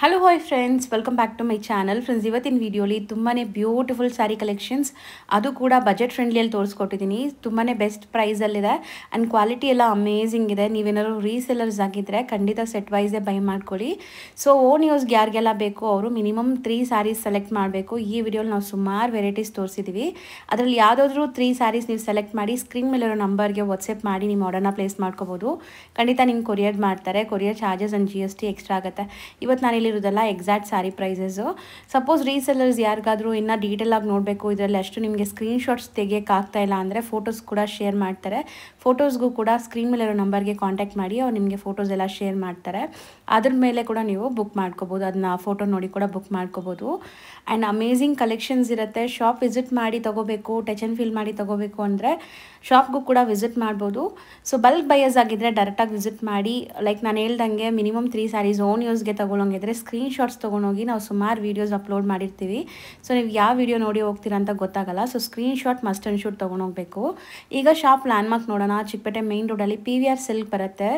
Hello hi friends, welcome back to my channel. Friends, ಇವತ್ತಿನ ವಿಡಿಯೋಲಿ ತುಂಬಾ ಬ್ಯೂಟಿಫುಲ್ ಸ್ಯಾರಿ ಕಲೆಕ್ಷನ್ಸ್, ಅದು ಕೂಡ ಬಜೆಟ್ ಫ್ರೆಂಡ್ಲಿಯಲ್ಲಿ ತೋರಿಸ್ಕೊಟ್ಟಿದ್ದೀನಿ. ತುಂಬಾ ಬೆಸ್ಟ್ ಪ್ರೈಸಲ್ಲಿದೆ ಆ್ಯಂಡ್ ಕ್ವಾಲಿಟಿ ಎಲ್ಲ ಅಮೇಝಿಂಗ್ ಇದೆ. ನೀವೇನಾದ್ರು ರೀಸೆಲ್ಲರ್ಸ್ ಆಗಿದ್ದರೆ ಖಂಡಿತ ಸೆಟ್ ವೈಸೇ ಬೈ ಮಾಡ್ಕೊಳ್ಳಿ. ಸೊ ಓನ್ ಯೂಸ್ಗೆ ಯಾರಿಗೆಲ್ಲ ಬೇಕು ಅವರು ಮಿನಿಮಮ್ 3 ಸ್ಯಾರೀಸ್ ಸೆಲೆಕ್ಟ್ ಮಾಡಬೇಕು. ಈ ವಿಡಿಯೋಲಿ ನಾವು ಸುಮಾರು ವೆರೈಟೀಸ್ ತೋರಿಸಿದ್ದೀವಿ. ಅದರಲ್ಲಿ ಯಾವುದಾದ್ರೂ 3 ಸ್ಯಾರೀಸ್ ನೀವು ಸೆಲೆಕ್ಟ್ ಮಾಡಿ ಸ್ಕ್ರೀನ್ ಮೇಲಿರೋ ನಂಬರ್ಗೆ ವಾಟ್ಸಪ್ ಮಾಡಿ ನಿಮ್ಮ ಆರ್ಡರ್ನ ಪ್ಲೇಸ್ ಮಾಡ್ಕೋಬೋದು. ಖಂಡಿತ ನಿಮ್ಗೆ ಕೊರಿಯರ್ ಮಾಡ್ತಾರೆ. Courier charges and GST extra ಆಗುತ್ತೆ. ಇವತ್ತು ನಾನು ಇರೋದಲ್ಲ exact sari prices. Suppose resellers ಯಾರಿಗಾದರೂ ಇನ್ನೂ ಡೀಟೇಲಾಗಿ ನೋಡಬೇಕು, ಇದರಲ್ಲಿ ಅಷ್ಟು ನಿಮಗೆ ಸ್ಕ್ರೀನ್ಶಾಟ್ಸ್ ತೆಗಿಯೋಕ್ಕಾಗ್ತಾ ಇಲ್ಲ ಅಂದರೆ ಫೋಟೋಸ್ ಕೂಡ ಶೇರ್ ಮಾಡ್ತಾರೆ. ಫೋಟೋಸ್ಗೂ ಕೂಡ ಸ್ಕ್ರೀನ್ ಮೇಲಿರೋ ನಂಬರ್ಗೆ ಕಾಂಟ್ಯಾಕ್ಟ್ ಮಾಡಿ ಅವ್ರು ನಿಮಗೆ ಫೋಟೋಸ್ ಎಲ್ಲ ಶೇರ್ ಮಾಡ್ತಾರೆ. ಅದ್ರ ಮೇಲೆ ಕೂಡ ನೀವು ಬುಕ್ ಮಾಡ್ಕೋಬೋದು, ಅದನ್ನ ಫೋಟೋ ನೋಡಿ ಕೂಡ ಬುಕ್ ಮಾಡ್ಕೋಬೋದು. ಆ್ಯಂಡ್ ಅಮೇಝಿಂಗ್ ಕಲೆಕ್ಷನ್ಸ್ ಇರುತ್ತೆ. ಶಾಪ್ ವಿಸಿಟ್ ಮಾಡಿ ತೊಗೋಬೇಕು, ಟಚ್ ಆ್ಯಂಡ್ ಫೀಲ್ ಮಾಡಿ ತೊಗೋಬೇಕು ಅಂದರೆ ಶಾಪ್ಗೂ ಕೂಡ ವಿಸಿಟ್ ಮಾಡ್ಬೋದು. ಸೊ ಬಲ್ಕ್ ಬೈಯರ್ಸ್ ಆಗಿದ್ದರೆ ಡೈರೆಕ್ಟಾಗಿ ವಿಸಿಟ್ ಮಾಡಿ. ಲೈಕ್ ನಾನು ಹೇಳ್ದಂಗೆ ಮಿನಿಮಮ್ 3 ಸ್ಯಾರೀಸ್ ಓನ್ ಯೂಸ್ಗೆ ತೊಗೊಳಂಗಿದ್ರೆ ಸ್ಕ್ರೀನ್ಶಾಟ್ಸ್ ತೊಗೊಂಡೋಗಿ ನಾವು ಸುಮಾರು ವೀಡಿಯೋಸ್ ಅಪ್ಲೋಡ್ ಮಾಡಿರ್ತೀವಿ. ಸೊ ನೀವು ಯಾವ ವಿಡಿಯೋ ನೋಡಿ ಹೋಗ್ತೀರಾ ಅಂತ ಗೊತ್ತಾಗಲ್ಲ. So screenshot must and shoot ತೊಗೊಂಡೋಗ್ಬೇಕು. ಈಗ ಶಾಪ್ ಲ್ಯಾಂಡ್ಮಾರ್ಕ್ ನೋಡೋಣ. ಚಿಕ್ಕಪೇಟೆ ಮೇನ್ ರೋಡಲ್ಲಿ PVR ಸಿಲ್ಕ್ ಬರುತ್ತೆ.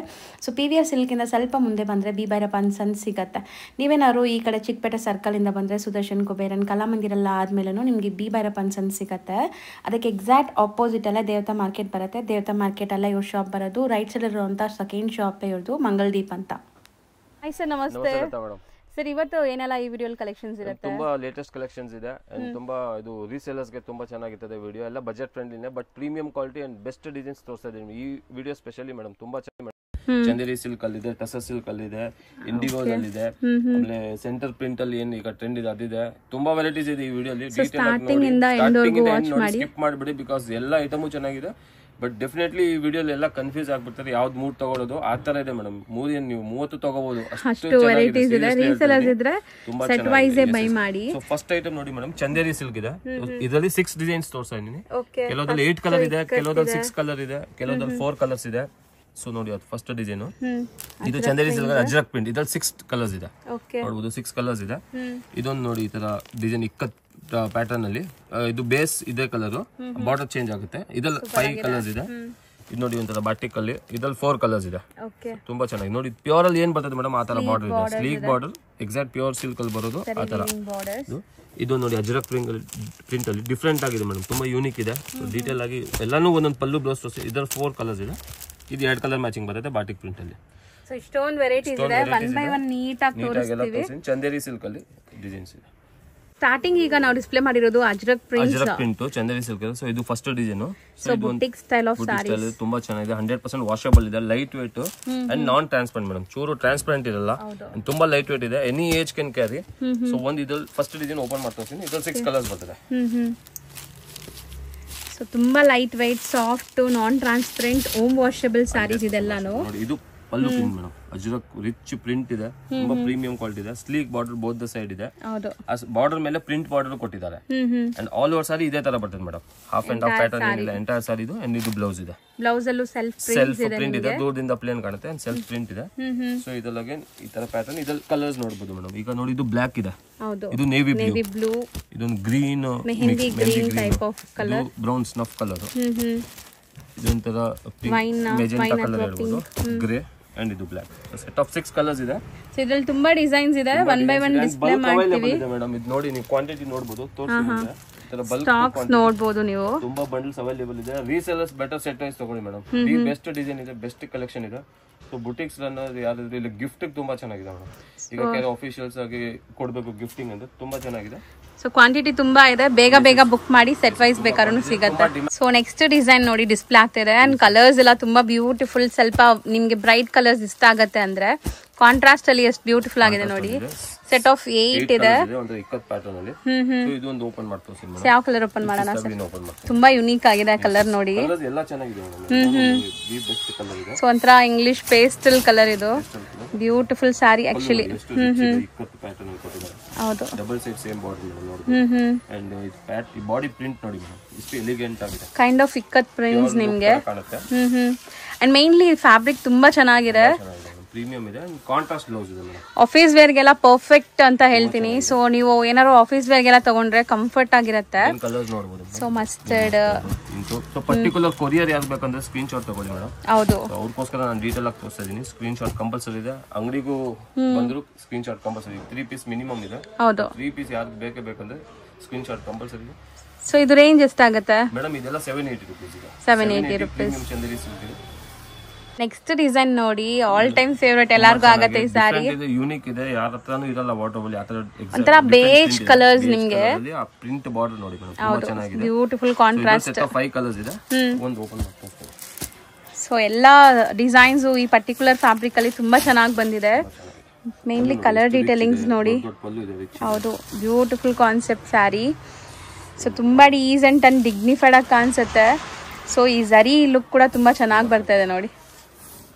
ಸೊ PVR ಸಿಲ್ಕಿಂದ ಸ್ವಲ್ಪ ಮುಂದೆ ಬಂದರೆ ಬಿ ಭೈರಪ್ಪ ಅಂತ ಸಿಗುತ್ತೆ. ನೀವೇನಾದ್ರು ಈ ಕಡೆ ಚಿಕ್ಕಪೇಟೆ ಸರ್ಕಲಿಂದ ಬಂದರೆ ಸುದರ್ಶನ್ ಕುಬೇರನ್ ಕಲಾಮಂದಿರೆಲ್ಲ ಆದಮೇಲೂ ನಿಮಗೆ ಬಿ ಭೈರಪ್ಪ ಅಂತ ಸಿಗುತ್ತೆ. ಅದಕ್ಕೆ ಎಕ್ಸಾಕ್ಟ್ ಆಪೋಸಿಟಲ್ಲೇ ದೇವತಾ ಮಾರ್ಕೆಟ್ ಬರುತ್ತೆ. ದೇವತಾ ಮಾರ್ಕೆಟಲ್ಲೇ ಇವ್ರ ಶಾಪ್ ಬರೋದು. ರೈಟ್ ಸೈಡ್ ಇರುವಂಥ ಸೆಕೆಂಡ್ ಶಾಪೇ ಇವ್ರದ್ದು, ಮಂಗಲ್ದೀಪ್ ಅಂತ. ಹಾಯ್ ಸರ್, ನಮಸ್ತೆ ಸರ್. ಇವತ್ತು ಏನೆಲ್ಲ ಈ ವಿಡಿಯೋಲ್ ಕಲೆಕ್ಷನ್ಸ್ ಇರುತ್ತೆ? ತುಂಬಾ ಲೇಟೆಸ್ಟ್ ಕಲೆಕ್ಷನ್ಸ್ ಇದೆ ಅಂಡ್ ತುಂಬಾ ಇದು ರೀಸೇಲರ್ಸ್ ಗೆ ತುಂಬಾ ಚೆನ್ನಾಗಿರ್ತದೆ. ವಿಡಿಯೋ ಎಲ್ಲ ಬಜೆಟ್ ಫ್ರೆಂಡ್ಲಿನೇ but premium quality and best designs ತೋರಿಸ್ತಾ ಇದೀನಿ ಈ ವಿಡಿಯೋ ಸ್ಪೆಷಲಿ ಮೇಡಮ್. ತುಂಬಾ ಚೆನ್ನಾಗಿ ಚಂದೇರಿ ಸಿಲ್ಕ್ ಅಲ್ಲಿ ಇದೆ, ಟಸರ್ ಸಿಲ್ಕ್ ಅಲ್ಲಿ ಇದೆ, ಇಂಡಿಗೋಸ್ ಅಲ್ಲಿ ಇದೆ, ಆಮೇಲೆ ಸೆಂಟರ್ ಪ್ರಿಂಟ್ ಅಲ್ಲಿ ಏನ್ ಈಗ ಟ್ರೆಂಡ್ ಇದೆ ಅದಿದೆ. ತುಂಬಾ ವೆರೈಟೀಸ್ ಇದೆ ಈ ವಿಡಿಯೋಲಿ. ಸ್ಟಾರ್ಟಿಂಗ್ ಇಂದ ಸ್ಕಿಪ್ ಮಾಡ್ಬಿಡಿ ಬಿಕಾಸ್ ಎಲ್ಲ ಐಟಮು ಚೆನ್ನಾಗಿದೆ. ಬಟ್ ಡೆಫಿನೆಟ್ಲಿ ಈ ವಿಡಿಯೋಲಿ ಎಲ್ಲ ಕನ್ಫ್ಯೂಸ್ ಆಗ್ಬಿಡ್ತಾರೆ ಯಾವ್ದು 3 ತಗೊಳ್ಳೋದು ಆ ತರ ಇದೆ ಮೇಡಮ್. 3 ನೀವು 30 ತಗೋಬಹುದು, ಅಷ್ಟು ವೆರೈಟೀಸ್ ಇದೆ. ರೀಸೆಲ್ಲರ್ಸ್ ಇದ್ರೆ ಸೆಟ್ ವೈಸ್ ಬೈ ಮಾಡಿ. ಸೊ ಫಸ್ಟ್ ಐಟಮ್ ನೋಡಿ ಮೇಡಮ್, ಚಂದೇರಿ ಸಿಲ್ಕ್ ಇದೆ. ಇದರಲ್ಲಿ 6 ಡಿಸೈನ್ಸ್ ತೋರಿಸ್ತಾ ಇದೀನಿ. ಕೆಲವೊಂದಲ್ಲಿ 8 ಕಲರ್ ಇದೆ, ಕೆಲವೊಂದಲ್ಲಿ 6 ಕಲರ್ ಇದೆ, ಕೆಲವೊಂದಲ್ಲಿ 4 ಕಲರ್ಸ್ ಇದೆ. ಸೊ ನೋಡಿ ಅದು ಫಸ್ಟ್ ಡಿಸೈನ್. ಇದು ಚಂದೇರಿ ಸಿಲ್ಕ್ ಅಜ್ರಕ್ ಪ್ರಿಂಟ್. ಇದ್ರಲ್ಲಿ 6 ಕಲರ್ಸ್ ಇದೆ, ನೋಡಬಹುದು 6 ಕಲರ್ಸ್ ಇದೆ. ಇದೊಂದು ನೋಡಿ ಈ ತರ ಡಿಸೈನ್ ಇಕ್ಕತ್ ಪ್ಯಾಟರ್ನ್ ಅಲ್ಲಿ. ಇದು ಬೇಸ್ ಇದೇ ಕಲರ್, ಬಾರ್ಡರ್ ಚೇಂಜ್ ಆಗುತ್ತೆ. ಇದ್ರಲ್ಲಿ 5 ಕಲರ್ಸ್ ಇದೆ. ಇದು ನೋಡಿ ಒಂಥರ ಬಾಟಿಕ್ ಅಲ್ಲಿ. ಇದ್ರಲ್ಲಿ 4 ಕಲರ್ಸ್ ಇದೆ. ತುಂಬಾ ಚೆನ್ನಾಗಿ ನೋಡಿ. ಪ್ಯೂರ್ ಅಲ್ಲಿ ಏನ್ ಬರ್ತದೆ ಮೇಡಮ್ ಆ ತರ ಬಾರ್ಡರ್ ಇದೆ, sleek border, exact pure silk ಅಲ್ಲಿ ಬರೋದು ಆ ತರ. ಇದು ನೋಡಿ ಅಜ್ರಕ್ ಪ್ರಿಂಟ್ ಅಲ್ಲಿ ಡಿಫ್ರೆಂಟ್ ಆಗಿದೆ ಮೇಡಮ್, ತುಂಬಾ ಯೂನಿಕ್ ಇದೆ. ಡೀಟೇಲ್ ಆಗಿ ಎಲ್ಲಾನು ಒಂದೊಂದು ಪಲ್ಲು ಬ್ಲೌಸ್ ತೋರಿಸಿ. ಇದ್ರಲ್ಲಿ 4 ಕಲರ್ಸ್ ಇದೆ. ಇದು 2 ಕಲರ್ ಮ್ಯಾಚಿಂಗ್ ಬರುತ್ತೆ ಬಾಟಿಕ್ ಪ್ರಿಂಟ್ ಅಲ್ಲಿ. ಸೊ ಇಷ್ಟೊಂದು ವೆರೈಟೀಸ್ ಇದೆ, ಒನ್ ಬೈ ಒನ್ ನೀಟಾಗಿ ತೋರಿಸ್ತೀವಿ. ಚಂದೇರಿ ಸಿಲ್ಕ್ ಅಲ್ಲಿ ಡಿಸೈನ್ಸ್ ಇದೆ. ಸ್ಟಾರ್ಟಿಂಗ್ ಈಗ ನಾವು ಡಿಸ್ಪ್ಲೇ ಮಾಡಿರೋದು Ajrak print Chanderi silk. So ಇದು first design. So boutique style of saris ತುಂಬಾ ಚೆನ್ನಾಗಿದೆ. 100% ವಾಷಬಲ್ ಇದೆ, light weight and non transparent madam. ಚೂರು ಟ್ರಾನ್ಸ್ಪರೆಂಟ್ ಇರಲ್ಲ, ತುಂಬಾ ಲೈಟ್ ವೇಟ್ ಇದೆ. Any age can carry. So ಒಂದು ಇದ್ರಲ್ಲಿ ಫಸ್ಟ್ ಡಿಸೈನ್ ಓಪನ್ ಮಾಡ್ತೀನಿ. ಇದ್ರಲ್ಲಿ 6 ಕಲರ್ಸ್ ಬರ್ತದೆ. ಸೊ ತುಂಬಾ light white, soft, non transparent, home washable saris ಇದೆಲ್ಲಾನು. ಇದು pallu print madam, Ajrak rich print ಇದೆ, ತುಂಬಾ ಪ್ರೀಮಿಯಂ ಕ್ವಾಲಿಟಿ ಇದೆ. Sleek border both the side ಇದೆ. ಬಾರ್ಡರ್ ಮೇಲೆ ಪ್ರಿಂಟ್ ಬಾರ್ಡರ್ ಕೊಟ್ಟಿದ್ದಾರೆ. ಅಂಡ್ ಆಲ್ ಓವರ್ ಸಾರಿ ಇದೇ ತರ ಬರ್ತದೆ madam. Half and half pattern ಏನಿಲ್ಲ, ಎಂಟೈರ್ ಸಾರಿ ಇದು. ಅಂಡ್ ಇದು ಬ್ಲೌಸ್ ಇದೆ. ಬ್ಲೌಸ್ ಅಲ್ಲೂ ಸೆಲ್ಫ್ ಪ್ರಿಂಟ್ ಇದೆ, ದೂರದಿಂದ ಪ್ಲೇನ್ ಕಾಣುತ್ತೆ. ಅಂಡ್ ಸೆಲ್ಫ್ ಪ್ರಿಂಟ್ ಇದೆ. ಸೊ ಇದರೊಳಗೆ ಈ ತರ ಪ್ಯಾಟರ್ನ್. ಇದ್ರಲ್ಲಿ ಕಲರ್ಸ್ ನೋಡಬಹುದು ಮೇಡಮ್. ಈಗ ನೋಡಿ ಇದು ಬ್ಲಾಕ್ ಇದೆ, ಇದು ನೇವಿ ಬ್ಲೂ, ಇದೊಂದು green, mehndi green type of colour, brown snuff colour, ಇದೊಂಥರ ಮೆಜೆಂಟಾ ಕಲರ್ ಹೇಳ್ಬೋದು, ಗ್ರೇ ಅಂಡ್ ಇದು ಬ್ಲಾಕ್. ಸೆಟ್ ಆಫ್ 6 ಕಲರ್ಸ್ ಇದೆ. ಸೊ ಇದರಲ್ಲಿ ತುಂಬಾ ಡಿಸೈನ್ಸ್ ಇದೆ, ಒನ್ ಬೈ ಒನ್ ಡಿಸ್ಪ್ಲೇ ಮಾಡ್ತೀವಿ ಮೇಡಮ್. ಇದು ನೋಡಿ ನೀವು ಕ್ವಾಂಟಿಟಿ ನೋಡಬಹುದು, ತೋರಿಸ್ತೀನಿ. ಈ ತರ ಬಲ್ಕ್ ಸ್ಟಾಕ್ಸ್ ನೋಡಬಹುದು ನೀವು. ತುಂಬಾ ಬಂಡಲ್ಸ್ ಅವೈಲೇಬಲ್ ಇದೆ. ರೀಸೆಲ್ಲರ್ಸ್ ಬೆಟರ್ ಸೆಟ್ ವೈಸ್ ತಗೊಳ್ಳಿ ಮೇಡಮ್. ಈ ಬೆಸ್ಟ್ ಡಿಸೈನ್ ಇದೆ, ಬೆಸ್ಟ್ ಕಲೆಕ್ಷನ್ ಇದೆ. ಸೊ ಬುಟಿಕ್ಸ್ ರನ್ನರ್ ಯಾರಾದ್ರೂ ಇಲ್ಲಿ ಗಿಫ್ಟ್ ತುಂಬಾ ಚೆನ್ನಾಗಿದೆ ಮೇಡಮ್. ಈಗ ಕೆಲವು ಆಫೀಷಿಯಲ್ಸ್ ಆಗಿ ಕೊಡ್ಬೇಕು ಗಿಫ್ಟಿಂಗ್ ಅಂತ, ತುಂಬಾ ಚೆನ್ನಾಗಿದೆ. ಸೊ ಕ್ವಾಂಟಿಟಿ ತುಂಬಾ ಇದೆ, ಬೇಗ ಬೇಗ ಬುಕ್ ಮಾಡಿ, ಸೆಟ್ ವೈಸ್ ಬೇಕಾದ್ರೂ ಸಿಗುತ್ತೆ. ಸೊ ನೆಕ್ಸ್ಟ್ ಡಿಸೈನ್ ನೋಡಿ ಡಿಸ್ಪ್ಲೇ ಆಗ್ತಿದೆ. ಅಂಡ್ ಕಲರ್ಸ್ ಎಲ್ಲ ತುಂಬಾ ಬ್ಯೂಟಿಫುಲ್. ಸ್ವಲ್ಪ ನಿಮ್ಗೆ ಬ್ರೈಟ್ ಕಲರ್ಸ್ ಇಷ್ಟ ಆಗತ್ತೆ ಅಂದ್ರೆ ಕಾಂಟ್ರಾಸ್ಟ್ ಅಲ್ಲಿ ಎಷ್ಟು ಬ್ಯೂಟಿಫುಲ್ ಆಗಿದೆ ನೋಡಿ. ಸೆಟ್ ಆಫ್ 8 ಇದೆ. ಯಾವ ಕಲರ್ ಓಪನ್ ಮಾಡೋಣ ಸರ್? ತುಂಬಾ ಯುನೀಕ್ ಆಗಿದೆ ಕಲರ್ ನೋಡಿ. ಸೊ ಒಂಥರ ಇಂಗ್ಲಿಷ್ ಪೇಸ್ಟಲ್ ಕಲರ್ ಇದು. ಬ್ಯೂಟಿಫುಲ್ ಸಾರಿ ಆಕ್ಚುಲಿ. ಹೌದು, double side same border and body print ನೋಡಿ ಮೇಡಮ್, ಇಷ್ಟು ಎಲಿಗೆಂಟ್ ಆಗಿದೆ. ಕೈಂಡ್ ಆಫ್ ಇಕ್ಕತ್ ಪ್ರಿಂಟ್ಸ್ ನಿಮ್ಗೆ. ಅಂಡ್ ಮೇನ್ಲಿ ಫ್ಯಾಬ್ರಿಕ್ ತುಂಬಾ ಚೆನ್ನಾಗಿದೆ. ಪ್ರೀಮಿಯಂ ಇದೆ ಕಾಂಟ್ರಾಸ್ಟ್ ಬ್ಲೌಸ್ ಇದೆ ಮೇಡಮ್. ಆಫೀಸ್ ವೇರ್ಗೆಲ್ಲ ಪರ್ಫೆಕ್ಟ್ ಅಂತ ಹೇಳ್ತೀನಿ. ಸೊ ನೀವು ಏನಾದ್ರು ಆಫೀಸ್ ವೇರ್ಗೆಲ್ಲ ತಗೊಂಡ್ರೆ ಕಂಫರ್ಟ್ ಆಗಿರುತ್ತೆ. ಕಲರ್ಸ್ ನೋಡಬಹುದು. So mustard. So particular courier ಯಾರು ಬೇಕಂದ್ರೆ ಸ್ಕ್ರೀನ್ ಶಾಟ್ ತಗೊಳ್ಳಿ ಮೇಡಮ್. ಹೌದು, ಅವ್ರಿಗೋಸ್ಕರ ನಾನು ಡೀಟೇಲ್ ಆಗಿ ತೋರಿಸ್ತಾ ಇದೀನಿ. ಸ್ಕ್ರೀನ್ ಶಾಟ್ ಕಂಪಲ್ಸರಿ ಇದೆ. ಅಂಗಡಿಗೂ ಬಂದ್ರು screen shot compulsory. 3 piece minimum ಇದೆ. ಹೌದು, 3 ಪೀಸ್ ಯಾರು ಬೇಕಂದ್ರೆ ಸ್ಕ್ರೀನ್ ಶಾಟ್ ಕಂಪಲ್ಸರಿ ಇದೆ. ಸೊ ಇದು ರೇಂಜ್ ಎಷ್ಟಾಗುತ್ತೆ ಮೇಡಮ್? ಇದೆಲ್ಲ 780 ರೂಪೀಸ್ ಇದೆ. 780 ರೂಪೀಸ್. ಚಂದೇರಿ ಸಿಲ್ಕ್ ಇದೆ. ನೆಕ್ಸ್ಟ್ ಡಿಸೈನ್ ನೋಡಿ, ಆಲ್ ಟೈಮ್ ಫೇವರೇಟ್, ಎಲ್ಲರಿಗೂ ಆಗತ್ತೆ ಈ ಸಾರಿ. ಯೂನಿಕ್ ಇದೆ, ಯಾರ ಹತ್ರನೂ ಇರಲ್ಲ ವಾಟರ್ಬಲ್. ಒಂಥರ ಬೇಜ್ ಕಲರ್ಸ್ ನಿಮ್ಗೆ. ಆ ಪ್ರಿಂಟ್ ಬಾರ್ಡರ್ ನೋಡಿ ಮೇಡಮ್, ತುಂಬಾ ಚೆನ್ನಾಗಿದೆ. Beautiful contrast. 5 ಕಲರ್ಸ್ ಇದೆ. ಒಂದು ಓಪನ್ ಮಾಡ್ತೀನಿ. ಸೊ ಎಲ್ಲಾ ಡಿಸೈನ್ಸ್ ಈ ಪರ್ಟಿಕ್ಯುಲರ್ ಫ್ಯಾಬ್ರಿಕ್ ಅಲ್ಲಿ ತುಂಬಾ ಚೆನ್ನಾಗಿ ಬಂದಿದೆ. ಮೇನ್ಲಿ ಕಲರ್ ಡೀಟೇಲಿಂಗ್ಸ್ ನೋಡಿ. ಹೌದು, ಬ್ಯೂಟಿಫುಲ್ ಕಾನ್ಸೆಪ್ಟ್ ಸ್ಯಾರಿ. ಸೊ ತುಂಬಾ ಡೀಸೆಂಟ್ ಅಂಡ್ ಡಿಗ್ನಿಫೈಡ್ ಆಗಿ ಕಾಣಿಸುತ್ತೆ. ಸೊ ಈ ಝರಿ ಲುಕ್ ಕೂಡ ತುಂಬಾ ಚೆನ್ನಾಗಿ ಬರ್ತಾ ಇದೆ ನೋಡಿ.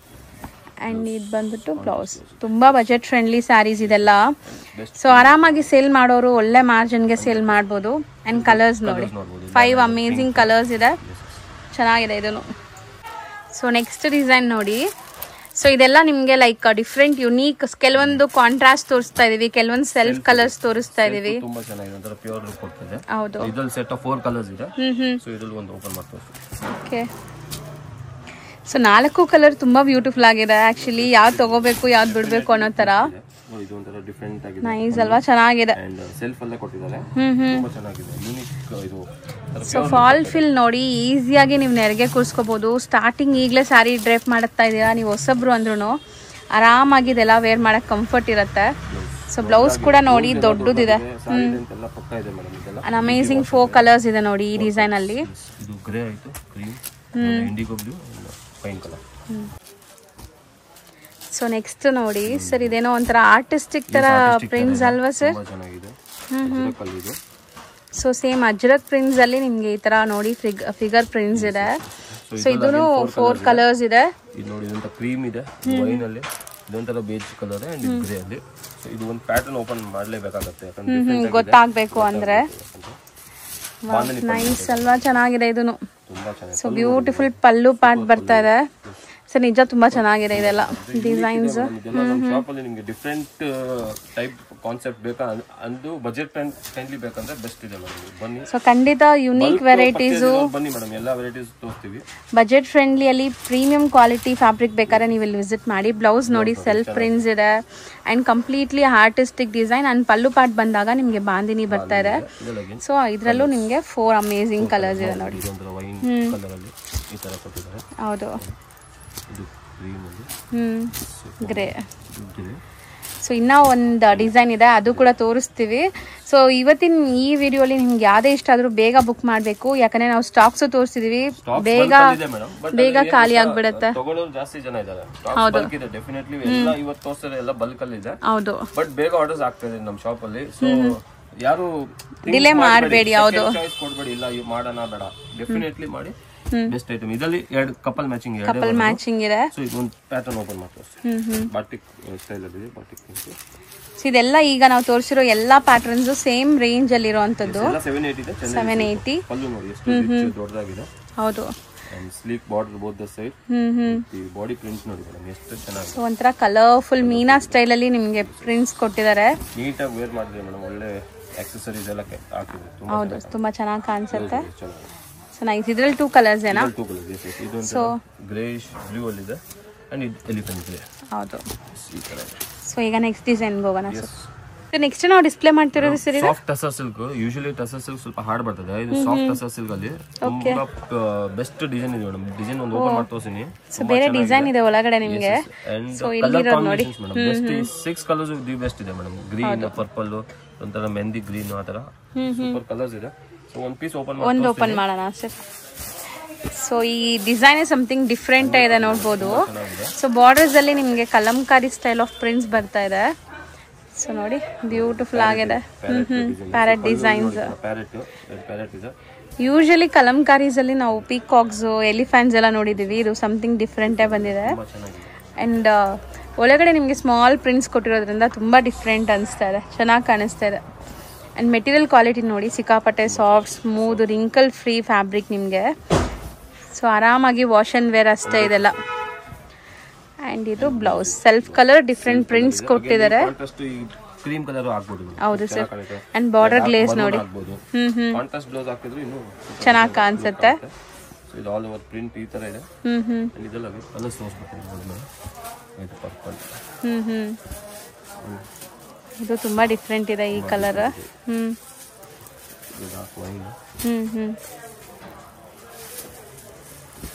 ಅಂಡ್ ಇದು ಬಂದ್ಬಿಟ್ಟು ಬ್ಲೌಸ್. ತುಂಬಾ ಬಜೆಟ್ ಫ್ರೆಂಡ್ಲಿ ಸ್ಯಾರೀಸ್ ಇದೆಲ್ಲ. ಸೊ ಆರಾಮಾಗಿ ಸೇಲ್ ಮಾಡೋರು ಒಳ್ಳೆ ಮಾರ್ಜಿನ್ಗೆ ಸೇಲ್ ಮಾಡ್ಬೋದು. ಅಂಡ್ ಕಲರ್ಸ್ ನೋಡಿ, 5 ಅಮೇಸಿಂಗ್ ಕಲರ್ಸ್ ಇದೆ, ಚೆನ್ನಾಗಿದೆ ಇದನ್ನು. ಸೊ ನೆಕ್ಸ್ಟ್ ಡಿಸೈನ್ ನೋಡಿ. ಸೊ ಇದೆಲ್ಲ ನಿಮ್ಗೆ ಲೈಕ್ ಡಿಫ್ರೆಂಟ್ ಯುನೀಕ್. ಕೆಲವೊಂದು ಕಾಂಟ್ರಾಸ್ಟ್ ತೋರಿಸ್ತಾ ಇದೀವಿ, ಕೆಲವೊಂದು ಸೆಲ್ಫ್ ಕಲರ್ಸ್ ತೋರಿಸ್ತಾ ಇದೀವಿ. ತುಂಬಾ ಚೆನ್ನಾಗಿದೆ, ಒಂತರ ಪ್ಯೂರ್ ಲುಕ್ ಕೊಡ್ತಿದೆ. ಹೌದು, ಇದರಲ್ಲಿ ಸೆಟ್ ಆಫ್ 4 ಕಲರ್ಸ್ ಇದೆ. ಸೊ ಇದರಲ್ಲಿ ಒಂದು ಓಪನ್ ಮಾಡ್ತೀನಿ. ಓಕೆ. ಸೊ 4 ಕಲರ್ ತುಂಬಾ ಬ್ಯೂಟಿಫುಲ್ ಆಗಿದೆ. ಆಕ್ಚುಲಿ ಯಾವ್ದು ತಗೋಬೇಕು ಯಾವ್ದು ಬಿಡ್ಬೇಕು ಅನ್ನೋ ತರ. ಇದು ಒಂತರ ಡಿಫರೆಂಟ್ ಆಗಿದೆ, ನೈಸ್ ಅಲ್ವಾ, ಚೆನ್ನಾಗಿದೆ. ಅಂಡ್ ಸೆಲ್ಫ್ ಅಲ್ಲೇ ಕೊಟ್ಟಿದ್ದಾರೆ, ತುಂಬಾ ಚೆನ್ನಾಗಿದೆ, ಯೂನಿಕ್ ಇದು. ಸೊ ಫಾಲ್ ಫಿಲ್ ನೋಡಿ, ಈಸಿಯಾಗಿ ನೀವು ನೆರಿಗೆ ಕೂರಿಸ್ಕೋಬಹುದು. ಸ್ಟಾರ್ಟಿಂಗ್ ಈಗಲೇ ಸ್ಯಾರಿ ಡ್ರೇಪ್ ಮಾಡುತ್ತಾ ಇದ್ದೀರಾ, ನೀವು ಹೊಸಬ್ರು ಅಂದ್ರೂ ಆರಾಮಾಗಿ ಇದೆಲ್ಲ ವೇರ್ ಮಾಡಕ್ ಕಂಫರ್ಟ್ ಇರುತ್ತೆ. ಸೊ ಬ್ಲೌಸ್ ಕೂಡ ನೋಡಿ ದೊಡ್ಡದಿದೆ. ಅಮೇಸಿಂಗ್ 4 ಕಲರ್ಸ್ ಇದೆ ನೋಡಿ ಈ ಡಿಸೈನ್ ಅಲ್ಲಿ. ಇದು ಗ್ರೇ ಆಯ್ತು, cream, indigo blue, pine colour. So next ನೋಡಿ ಸರ್, ಇದೇನೋ ಒಂಥರ ಆರ್ಟಿಸ್ಟಿಕ್ ತರ ಪ್ರಿಂಟ್ಸ್ ಅಲ್ವಾ sir? So same Ajrak prints ಅಲ್ಲಿ ನಿಮ್ಗೆ ಈ ತರ ನೋಡಿ ಫಿಗರ್ ಪ್ರಿಂಟ್ಸ್ ಇದೆ. ಸೊ ಇದನ್ನು 4 ಕಲರ್ಸ್ ಇದೆ. ಇದು ನೋಡಿ, ಇದೊಂದು ಕ್ರೀಮ್ ಇದೆ, ವೈನ್ ಅಲ್ಲಿ ಇದೊಂಥರ ಬೇಜ್ ಕಲರ್ ಅಂಡ್ ಗ್ರೇ ಅಲ್ಲಿ. ಸೊ ಇದು ಒಂದು ಪ್ಯಾಟರ್ನ್ ಓಪನ್ ಮಾಡಲೇಬೇಕಾಗುತ್ತೆ, ಯಾಕಂದ್ರೆ ಗೊತ್ತಾಗಬೇಕು ಅಂದ್ರೆ. ನೈಸ್ ಅಲ್ವಾ, ಚೆನ್ನಾಗಿದೆ ಇದನ್ನು. ಸೊ ಬ್ಯೂಟಿಫುಲ್ ಪಲ್ಲು ಪಾರ್ಟ್ ಬರ್ತಾ ಇದೆ. ಸೊ ನಿಜ ತುಂಬಾ ಚೆನ್ನಾಗಿದೆ ಇದೆಲ್ಲ ಡಿಸೈನ್ಸ್. ಶಾಪ್ ಅಲ್ಲಿ ನಿಮಗೆ ಡಿಫರೆಂಟ್ ಟೈಪ್ ಕಾನ್ಸೆಪ್ಟ್ ಬೇಕಾ ಅಂದು ಬಜೆಟ್ ಫ್ರೆಂಡ್ಲಿ ಬೇಕಂದ್ರೆ ಬೆಸ್ಟ್ ಇದೆ ಮೇಡಮ್, ಬನ್ನಿ. ಸೊ ಖಂಡಿತ ಯುನೀಕ್ ವೆರೈಟೀಸ್ ಬನ್ನಿ ಮೇಡಮ್, ಎಲ್ಲಾ ವೆರೈಟೀಸ್ ತೋರಿಸ್ತೀವಿ. ಬಜೆಟ್ ಫ್ರೆಂಡ್ಲಿ ಅಲ್ಲಿ ಪ್ರೀಮಿಯಂ ಕ್ವಾಲಿಟಿ ಫ್ಯಾಬ್ರಿಕ್ ಬೇಕಾದ್ರೆ ನೀವು ಇಲ್ಲಿ ವಿಸಿಟ್ ಮಾಡಿ. ಬ್ಲೌಸ್ ನೋಡಿ ಸೆಲ್ಫ್ ಪ್ರಿಂಟ್ಸ್ ಇದೆ and completely artistic design. And pallu part ಬಂದಾಗ ನಿಮ್ಗೆ ಬಾಂದಿನಿ ಬರ್ತಾ ಇದೆ. ಸೊ ಇದ್ರಲ್ಲೂ ನಿಮ್ಗೆ 4 ಅಮೇಸಿಂಗ್ ಕಲರ್ಸ್ ಇದೆ ನೋಡಿ. ಹೌದು, ಗ್ರೇ. ಸೊ ಇನ್ನ ಒಂದು ಡಿಸೈನ್ ಇದೆ, ಅದು ಕೂಡ ತೋರಿಸ್ತೀವಿ. ಸೊ ಇವತ್ತಿನ ಈ ವಿಡಿಯೋಲಿ ನಿಮ್ಗೆ ಯಾವ್ದೇ ಇಷ್ಟ ಆದ್ರೂ ಬೇಗ ಬುಕ್ ಮಾಡ್ಬೇಕು, ಯಾಕಂದ್ರೆ ನಾವು ಸ್ಟಾಕ್ಸ್ ತೋರಿಸ್ತಿದೀವಿ, ಬೇಗ ಖಾಲಿ ಆಗ್ಬಿಡುತ್ತೆ. ಜಾಸ್ತಿ ಜನ ಇದ್ದಾರೆ, ಬಲ್ಕ್ ಇದೆ ಡೆಫಿನೆಟ್ಲಿ. ಎಲ್ಲ ಇವತ್ತು ತೋರಿಸ್ತಾರೆ, ಎಲ್ಲ ಬಲ್ಕ್ ಅಲ್ಲಿ ಇದೆ. ಹೌದು, ಬಟ್ ಬೇಗ ಆರ್ಡರ್ಸ್ ಆಗ್ತದೆ ನಮ್ಮ ಶಾಪ್ ಅಲ್ಲಿ. ಸೊ ಯಾರು ಡಿಲೇ ಮಾಡಬೇಡಿ, ಯಾವುದು ಕೊಡ್ಬೇಡಿ, ಇಲ್ಲ ಮಾಡೋಣ ಬೇಡ, ಡೆಫಿನೆಟ್ಲಿ ಮಾಡಿ. Best item. ಇದರಲ್ಲಿ 2 ಕಪಲ್ ಮ್ಯಾಚಿಂಗ್ ಇದೆ. ಸೊ ಇದು ಒಂದು ಪ್ಯಾಟರ್ನ್ ಓಪನ್ ಮಾಡ್ತೀವಿ, ಬಾಟಿಕ್ ಸ್ಟೈಲ್ ಅಲ್ಲಿ ಬಾಟಿಕ್. ಸೊ ಇದೆಲ್ಲ ಈಗ ನಾವು ತೋರಿಸಿರೋ ಎಲ್ಲಾ ಪ್ಯಾಟರ್ನ್ಸ್ ಸೇಮ್ ರೇಂಜ್ ಅಲ್ಲಿ ಇರುವಂತದ್ದು. 780 ಇದೆ. 780. ಪಲ್ಲು ನೋಡಿ ಎಷ್ಟು ದೊಡ್ಡದಾಗಿದೆ. ಹೌದು, and sleek border both the side. ಈ ಬಾಡಿ ಪ್ರಿಂಟ್ ನೋಡಿ ಮೇಡಮ್, ಎಷ್ಟು ಚೆನ್ನಾಗಿದೆ. ಸೊ ಒಂಥರ ಕಲರ್ಫುಲ್ ಮೀನಾ ಸ್ಟೈಲ್ ಅಲ್ಲಿ ನಿಮಗೆ ಪ್ರಿಂಟ್ಸ್ ಕೊಟ್ಟಿದ್ದಾರೆ. ನೀಟಾಗಿ ವೇರ್ ಮಾಡಿದ್ರೆ ಮೇಡಮ್, ಒಳ್ಳೆ ಆಕ್ಸೆಸರೀಸ್ ಎಲ್ಲ ಹಾಕಿದ್ರು. ಹೌದು, ತುಂಬಾ ಚೆನ್ನಾಗಿ ಕಾಣಿಸುತ್ತೆ. So nice. ಇದ್ರಲ್ಲಿ 2 ಕಲರ್ಸ್ ಏನಾ? 2 ಕಲರ್ಸ್. ಇದು ಗ್ರೇಶ್ ಬ್ಲೂ ಅಲ್ಲಿ ಇದೆ ಅಂಡ್ ಇದು ಎಲಿಫೆಂಟ್ ಗ್ರೇ. ಹೌದು. ಸೊ ಈಗ ನೆಕ್ಸ್ಟ್ ಡಿಸೈನ್ ಹೋಗೋಣ ಸರ್. ನೆಕ್ಸ್ಟ್ ನಾವು ಡಿಸ್ಪ್ಲೇ ಮಾಡ್ತಿರೋದು sir, soft tussar silk. Usually tussar silk ಸ್ವಲ್ಪ ಹಾರ್ಡ್ ಬರ್ತದೆ, ಇದು ಸಾಫ್ಟ್ ಟಸರ್ ಸಿಲ್ಕ್ ಅಲ್ಲಿ ತುಂಬಾ ಬೆಸ್ಟ್ ಡಿಸೈನ್ ಇದೆ ಮೇಡಮ್. ಡಿಸೈನ್ ಒಂದು ಓಪನ್ ಮಾಡಿ ತೋರಿಸ್ತೀನಿ. ಸೊ ಬೇರೆ ಡಿಸೈನ್ ಇದೆ ಒಳಗಡೆ ನಿಮಗೆ. ಸೊ ಇಲ್ಲಿರೋ ನೋಡಿ, ಬೆಸ್ಟ್ 6 ಕಲರ್ಸ್ ದಿ ಬೆಸ್ಟ್ ಇದೆ ಮೇಡಮ್. ಗ್ರೀನ್, ಪರ್ಪಲ್, ಒಂಥರ ಮೆಹಂದಿ ಗ್ರೀನ್, ಆ ತರ ಸೂಪರ್ ಕಲರ್ಸ್ ಇದೆ. ಸೊ ಒಂದು ಪೀಸ್ ಓಪನ್ ಮಾಡೋಣ ಸರ್. ಸೊ ಈ ಡಿಸೈನ್ ಸಮಥಿಂಗ್ ಡಿಫ್ರೆಂಟ್ ಇದೆ ನೋಡ್ಬೋದು. ಸೊ ಬಾರ್ಡರ್ಸ್ ಅಲ್ಲಿ ನಿಮಗೆ ಕಲಂಕಾರಿ ಸ್ಟೈಲ್ ಆಫ್ ಪ್ರಿಂಟ್ಸ್ ಬರ್ತಾ ಇದೆ. ಸೊ ನೋಡಿ ಬ್ಯೂಟಿಫುಲ್ ಆಗಿದೆ. Parrot designs. ಯೂಶಲಿ ಕಲಂಕಾರೀಸ್ ಅಲ್ಲಿ ನಾವು ಪೀಕಾಕ್ಸ್, ಎಲಿಫೆಂಟ್ಸ್ ಎಲ್ಲ ನೋಡಿದೀವಿ. ಇದು ಸಮಥಿಂಗ್ ಡಿಫ್ರೆಂಟೇ ಬಂದಿದೆ. ಅಂಡ್ ಒಳಗಡೆ ನಿಮಗೆ ಸ್ಮಾಲ್ ಪ್ರಿಂಟ್ಸ್ ಕೊಟ್ಟಿರೋದ್ರಿಂದ ತುಂಬಾ ಡಿಫ್ರೆಂಟ್ ಅನಿಸ್ತಾ ಇದೆ, ಚೆನ್ನಾಗಿ ಕಾಣಿಸ್ತಾ ಇದೆ. ಅಂಡ್ ಮೆಟೀರಿಯಲ್ ಕ್ವಾಲಿಟಿ ನೋಡಿ, ಸಿಕ್ಕಾಪಟ್ಟೆ soft, smooth, wrinkle free fabric ನಿಮಗೆ. ಸೊ ಆರಾಮಾಗಿ ವಾಶ್ ಅಂಡ್ ವೇರ್ ಅಷ್ಟೇ ಇದೆಲ್ಲ. ಅಂಡ್ ಇದು blouse self colour different prints ಕೊಟ್ಟಿದ್ದಾರೆ. ಕ್ರೀಮ್ ಕಲರ್ ಹಾಕ್ಬೋದು. ಹೌದು ಸರ್. ಅಂಡ್ ಬಾರ್ಡರ್ ಗ್ಲೇಸ್ ನೋಡಿ. ಕಾಂಟ್ರಾಸ್ಟ್ ಬ್ಲೌಸ್ ಹಾಕಿದ್ರೆ ಇನ್ನೂ ಚೆನ್ನಾಗಿ ಕಾಣಿಸುತ್ತೆ. ಇದು ಆಲ್ ಓವರ್ ಪ್ರಿಂಟ್ ಈ ತರ ಇದೆ. ಇದೆಲ್ಲ ಕಲರ್ಸ್ ತೋರಿಸ್ಬೇಕು. ಇದು ಪರ್ಪಲ್. ಇದು ತುಂಬಾ ಡಿಫ್ರೆಂಟ್ ಇದೆ ಈ ಕಲರ್.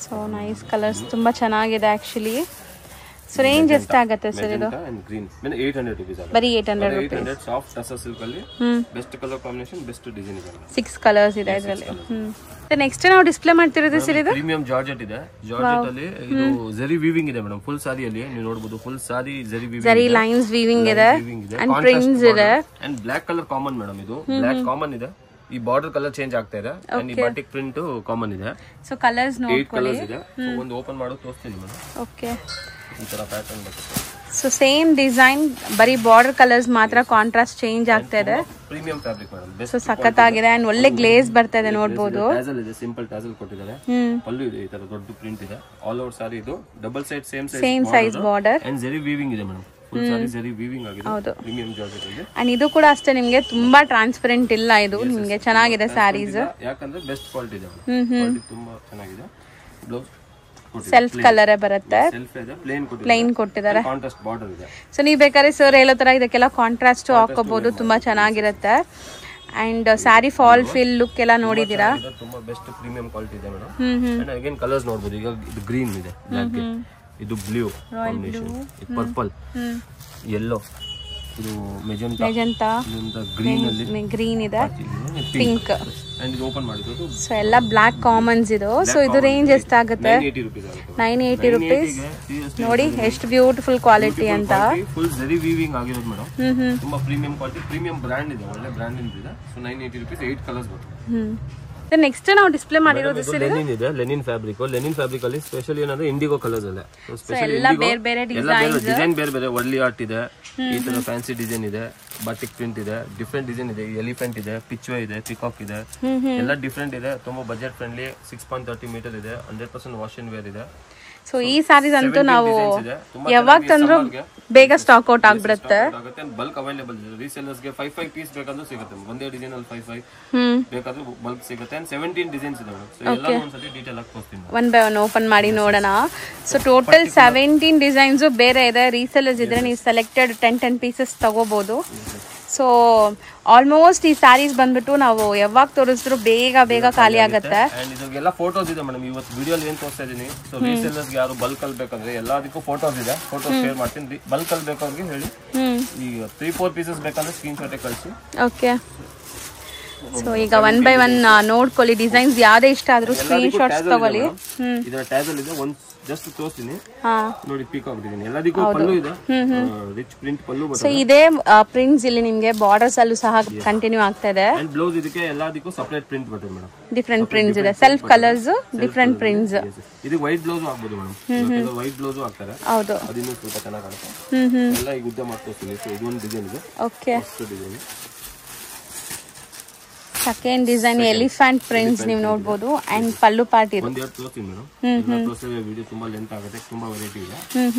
ಸೊ ನೈಸ್ ಕಲರ್ಸ್ ತುಂಬಾ ಚೆನ್ನಾಗಿದೆ ಆಕ್ಚುಲಿ. ಸೊ ರೇಂಜ್ ಎಷ್ಟಾಗುತ್ತೆ ಸರ್ ಇದು? ಬರೀ 800 ರೂಪೀಸ್. ಸಾಫ್ಟ್ ಟಸರ್ ಸಿಲ್ಕ್ ಅಲ್ಲಿ best colour combination, best design ಇದೆ. 6 ಕಲರ್ಸ್ ಇದೆ ಇದರಲ್ಲಿ. ನೆಕ್ಸ್ಟ್ ನಾವು ಡಿಸ್ಪ್ಲೇ ಮಾಡ್ತಿರೋದು ಸರ್ ಇದು ಪ್ರೀಮಿಯಂ ಜಾರ್ಜೆಟ್ ಇದೆ. ಜಾರ್ಜೆಟ್ ಅಲ್ಲಿ ಇದು ಜರಿ ವೀವಿಂಗ್ ಇದೆ ಮೇಡಮ್. ಫುಲ್ ಸಾರಿ ಅಲ್ಲಿ ನೀವು ನೋಡಬಹುದು. ಫುಲ್ ಸಾರಿ ಜರಿ ವೀವಿಂಗ್, ಜರಿ ಲೈನ್ಸ್ ವೀವಿಂಗ್ ಇದೆ ಅಂಡ್ ಪ್ರಿಂಟ್ಸ್ ಇದೆ. And black colour common madam. ಇದು ಬ್ಲಾಕ್ ಕಾಮನ್ ಇದೆ. ಈ ಬಾರ್ಡರ್ ಕಲರ್ ಚೇಂಜ್ ಆಗ್ತಾ ಇದೆ. ಅಂಡ್ ಈ ಬಾಟಿಕ್ ಪ್ರಿಂಟ್ ಕಾಮನ್ ಇದೆ. ಸೊ ಕಲರ್ಸ್ ನೋಡ್ಕೊಳ್ಳಿ. 8 ಕಲರ್ಸ್ ಇದೆ. ಒಂದು ಓಪನ್ ಮಾಡೋದು ತೋರಿಸ್ತೀನಿ ಮೇಡಮ್. ಓಕೆ. ಈ ತರ ಪ್ಯಾಟರ್ನ್ ಬರುತ್ತೆ. ಸೊ ಸೇಮ್ ಡಿಸೈನ್, ಬರೀ ಬಾರ್ಡರ್ ಕಲರ್ಸ್ ಮಾತ್ರ ಕಾಂಟ್ರಾಸ್ಟ್ ಚೇಂಜ್ ಆಗ್ತಾ ಇದೆ. Premium fabric madam. ಸೊ ಸಖತ್ತಾಗಿದೆ ಅಂಡ್ ಒಳ್ಳೆ ಗ್ಲೇಸ್ ಬರ್ತಾ ಇದೆ ನೋಡಬಹುದು. ಟ್ಯಾಸಲ್ ಇದೆ, ಸಿಂಪಲ್ ಟ್ಯಾಸಲ್ ಕೊಟ್ಟಿದ್ದಾರೆ. ಪಲ್ಲು ಇದೆ, ಈ ತರ ದೊಡ್ಡ ಪ್ರಿಂಟ್ ಇದೆ. ಆಲ್ ಓವರ್ ಸಾರಿ ಇದು double side same size border and ಜರಿ ವೀವಿಂಗ್ ಇದೆ ಮೇಡಮ್. ಫುಲ್ ಸಾರಿ ಜರಿ ವೀವಿಂಗ್ ಆಗಿದೆ. ಪ್ರೀಮಿಯಂ ಜಾರ್ಜೆಟ್ ಇದೆ. ಅಂಡ್ ಇದು ಕೂಡ ಅಷ್ಟೇ ನಿಮಗೆ ತುಂಬಾ ಟ್ರಾನ್ಸ್ಪರೆಂಟ್ ಇಲ್ಲ. ಇದು ನಿಮಗೆ ಚೆನ್ನಾಗಿದೆ ಸ್ಯಾರೀಸ್. ಯಾಕಂದ್ರೆ ಬೆಸ್ಟ್ ಕ್ವಾಲಿಟಿ ಇದೆ. ಕ್ವಾಲಿಟಿ ತುಂಬಾ ಚೆನ್ನಾಗಿದೆ. ಬ್ಲೌಸ್ ಸೆಲ್ಫ್ ಕಲರ್ ಬರುತ್ತೆ. ಪ್ಲೇನ್ ಕೊಟ್ಟಿದ್ದಾರೆ. ಸೊ ನೀವು ಬೇಕಾದ್ರೆ ಸರ್ ಹೇಳೋ ತರ ಇದಕ್ಕೆಲ್ಲ ಕಾಂಟ್ರಾಸ್ಟ್ ಹಾಕೋಬಹುದು. ತುಂಬಾ ಚೆನ್ನಾಗಿರುತ್ತೆ. And sari fall fill look ಎಲ್ಲ ನೋಡಿದೀರಾ? ತುಂಬಾ ಬೆಸ್ಟ್ ಪ್ರೀಮಿಯಂ ಕ್ವಾಲಿಟಿ ಇದೆ ಮೇಡಮ್. ಅಂಡ್ ಅಗೇನ್ ಕಲರ್ಸ್ ನೋಡಬಹುದು. ಈಗ ಇದು ಗ್ರೀನ್ ಇದೆ, ಬ್ಲಾಕ್, ಇದು ಬ್ಲೂ ಕಾಂಬಿನೇಷನ್, ಇದು ಪರ್ಪಲ್, ಯೆಲ್ಲೋ, ಇದು ಮೆಜೆಂಟಾ, ಗ್ರೀನ್ ಇದೆ, ಪಿಂಕ್. ಅಂಡ್ ಇದು ಓಪನ್ ಮಾಡಿದ್ದು. ಸೊ ಎಲ್ಲ ಬ್ಲಾಕ್ ಕಾಮನ್ಸ್ ಇದು. ಸೊ ಇದು ರೇಂಜ್ ಎಷ್ಟಾಗುತ್ತೆ? 980 ರೂಪೀಸ್. ನೋಡಿ ಎಷ್ಟು ಬ್ಯೂಟಿಫುಲ್ ಕ್ವಾಲಿಟಿ ಅಂತ. ಫುಲ್ ಜರಿ ವೀವಿಂಗ್ ಆಗಿರೋದು ಮೇಡಮ್. ತುಂಬಾ ಪ್ರೀಮಿಯಂ ಕ್ವಾಲಿಟಿ, ಪ್ರೀಮಿಯಂ ಬ್ರ್ಯಾಂಡ್ ಇದೆ, ಒಳ್ಳೆ ಬ್ರ್ಯಾಂಡ್ ಇದೆ. ಸೊ 980 ರೂಪೀಸ್ 8 ಕಲರ್ಸ್ ಬರುತ್ತೆ. ನೆಕ್ಸ್ಟ್ ನಾವು ಡಿಸ್ಪ್ಲೇ ಮಾಡಿರೋದು ಲೆನಿನ್ ಇದೆ. Lenin fabric. ಲೆನಿನ್ ಫ್ಯಾಬ್ರಿಕ್ ಅಲ್ಲಿ ಸ್ಪೆಷಲ್ ಏನಂದ್ರೆ ಇಂಡಿಗೋ ಕಲರ್ಸ್ ಅಲ್ಲ. ಎಲ್ಲ ಬೇರೆ ಬೇರೆ ಡಿಸೈನ್ ಬೇರೆ ಬೇರೆ. ವರ್ಲಿ ಆರ್ಟ್ ಇದೆ, ಈ ತರ ಫ್ಯಾನ್ಸಿ ಡಿಸೈನ್ ಇದೆ, ಬಾಟಿಕ್ ಪ್ರಿಂಟ್ ಇದೆ, ಡಿಫ್ರೆಂಟ್ ಡಿಸೈನ್ ಇದೆ, ಎಲಿಫೆಂಟ್ ಇದೆ, ಪಿಚ್ವೆ ಇದೆ, ಪಿಕಾಕ್ ಇದೆ, ಎಲ್ಲ ಡಿಫ್ರೆಂಟ್ ಇದೆ. ತುಂಬಾ ಬಜೆಟ್ ಫ್ರೆಂಡ್ಲಿ. 6.30 ಮೀಟರ್ ಇದೆ. 100% ವಾಶ್ ಅಂಡ್ ವೇರ್ ಇದೆ. ಸೊ ಈ ಸಾರೀಸ್ ಅಂತೂ ನಾವು ಯಾವಾಗ ತಂದ್ರೂ ಬೇಗ ಸ್ಟಾಕ್ ಔಟ್ ಆಗ್ಬಿಡುತ್ತೆ. ಬಲ್ಕ್ ಅವೈಲೇಬಲ್ ಇದೆ. ರೀಸೆಲ್ಲರ್ಸ್ ಗೆ 5 ಪೀಸ್ ಬೇಕಂದ್ರೂ ಸಿಗುತ್ತೆ. ಒಂದೇ ಡಿಸೈನ್ ಅಲ್ಲಿ 5 ಬೇಕಾದ್ರೂ ಬಲ್ಕ್ ಸಿಗುತ್ತೆ. 17 ಡಿಸೈನ್ಸ್ ಇದೆ. ಸೊ ಎಲ್ಲ ಒಂದ್ಸತಿ ಡೀಟೇಲ್ ಆಗಿ ತೋರಿಸ್ತೀನಿ. ಒನ್ ಬೈ ಒನ್ ಓಪನ್ ಮಾಡಿ ನೋಡೋಣ. ಸೊ ಟೋಟಲ್ 17 ಡಿಸೈನ್ಸ್ ಬೇರೆ ಇದೆ. ರೀಸೆಲ್ಲರ್ಸ್ ಇದ್ರೆ ನೀವು ಸೆಲೆಕ್ಟೆಡ್ 10 ಪೀಸಸ್ ತಗೋಬಹುದು. ಸೊ ಆಲ್ಮೋಸ್ಟ್ ಈ ಸ್ಯಾರೀಸ್ ಬಂದ್ಬಿಟ್ಟು ನಾವು ಯಾವಾಗ ತೋರಿಸಿದ್ರು ಬೇಗ ಖಾಲಿ ಆಗುತ್ತೆ. ಇದೆಲ್ಲ ಫೋಟೋಸ್ ಇದೆ ಮೇಡಮ್. ಇವತ್ತು ವಿಡಿಯೋ ಏನ್ ತೋರಿಸ್ತಾ ಇದೀನಿ. ಸೊ ರೀಸೆಲ್ಲರ್ಸ್ ಯಾರು ಬಲ್ಕ್ ಅಲ್ಲಿ ಬೇಕಂದ್ರೆ ಎಲ್ಲದಕ್ಕೂ ಫೋಟೋಸ್ ಇದೆ. ಫೋಟೋಸ್ ಶೇರ್ ಮಾಡ್ತೀನಿ. ಬಲ್ಕ್ ಅಲ್ಲಿ ಬೇಕವ್ರಿಗೆ ಹೇಳಿ. ಈಗ 3-4 ಪೀಸಸ್ ಬೇಕಂದ್ರೆ ಸ್ಕ್ರೀನ್ ಶಾಟ್ ಕಳಿಸಿ. ಓಕೆ. ಸೊ ಈಗ ಒನ್ ಬೈ ಒನ್ ನೋಡ್ಕೊಳ್ಳಿ. ಡಿಸೈನ್ಸ್ ಯಾವ್ದೇ ಇಷ್ಟ ಆದ್ರೂ ಸ್ಕ್ರೀನ್ ಶಾಟ್ಸ್ ತಗೊಳ್ಳಿ. ಇದರ ಟ್ಯಾಸಲ್ ಇದೆ. ಒಂದ್ ಜಸ್ಟ್ ತೋರಿಸ್ತೀನಿ ನೋಡಿ. ಪಿಕಾಕ್ ಡಿಸೈನ್ ಎಲ್ಲದಕ್ಕೂ ಪಲ್ಲು ಇದೆ. ರಿಚ್ ಪ್ರಿಂಟ್ ಪಲ್ಲು ಬರುತ್ತೆ. ಸೊ ಇದೇ ಪ್ರಿಂಟ್ಸ್ ಇಲ್ಲಿ ನಿಮಗೆ ಬಾರ್ಡರ್ಸ್ ಅಲ್ಲೂ ಸಹ ಕಂಟಿನ್ಯೂ ಆಗ್ತಾ ಇದೆ. ಅಂಡ್ ಬ್ಲೌಸ್ ಇದಕ್ಕೆ ಎಲ್ಲದಕ್ಕೂ ಸೆಪರೇಟ್ ಪ್ರಿಂಟ್ ಬರುತ್ತೆ ಮೇಡಮ್. ಡಿಫರೆಂಟ್ ಪ್ರಿಂಟ್ಸ್ ಇದೆ. Self colours, different prints. ಇದು ವೈಟ್ ಬ್ಲೌಸ್ ಆಗ್ಬೋದು ಮೇಡಮ್. ವೈಟ್ ಬ್ಲೌಸ್ ಹಾಕ್ತಾರೆ. ಹೌದು. ಅದಿನ್ನೂ ಸ್ವಲ್ಪ ಚೆನ್ನಾಗಿ ಕಾಣುತ್ತೆ. ಎಲ್ಲ ಈಗ ಉದ್ದ ಮಾಡ್ಕೊಳ್ತೀನಿ. ಸೊ ಇದೊಂದು ಡಿಸೈನ್ ಇದೆ. Okay. Design second design elephant prints ನೀವು ನೋಡಬಹುದು. ಅಂಡ್ ಪಲ್ಲು ಪಾರ್ಟ್ ಇದೆ. ಒಂದೆರಡು ತೋರಿಸ್ತೀನಿ ಮೇಡಮ್. ಎಲ್ಲ ತೋರಿಸಿದ್ರೆ ವಿಡಿಯೋ ತುಂಬಾ ಲೆಂತ್ ಆಗುತ್ತೆ. ತುಂಬಾ ವೆರೈಟಿ ಇದೆ.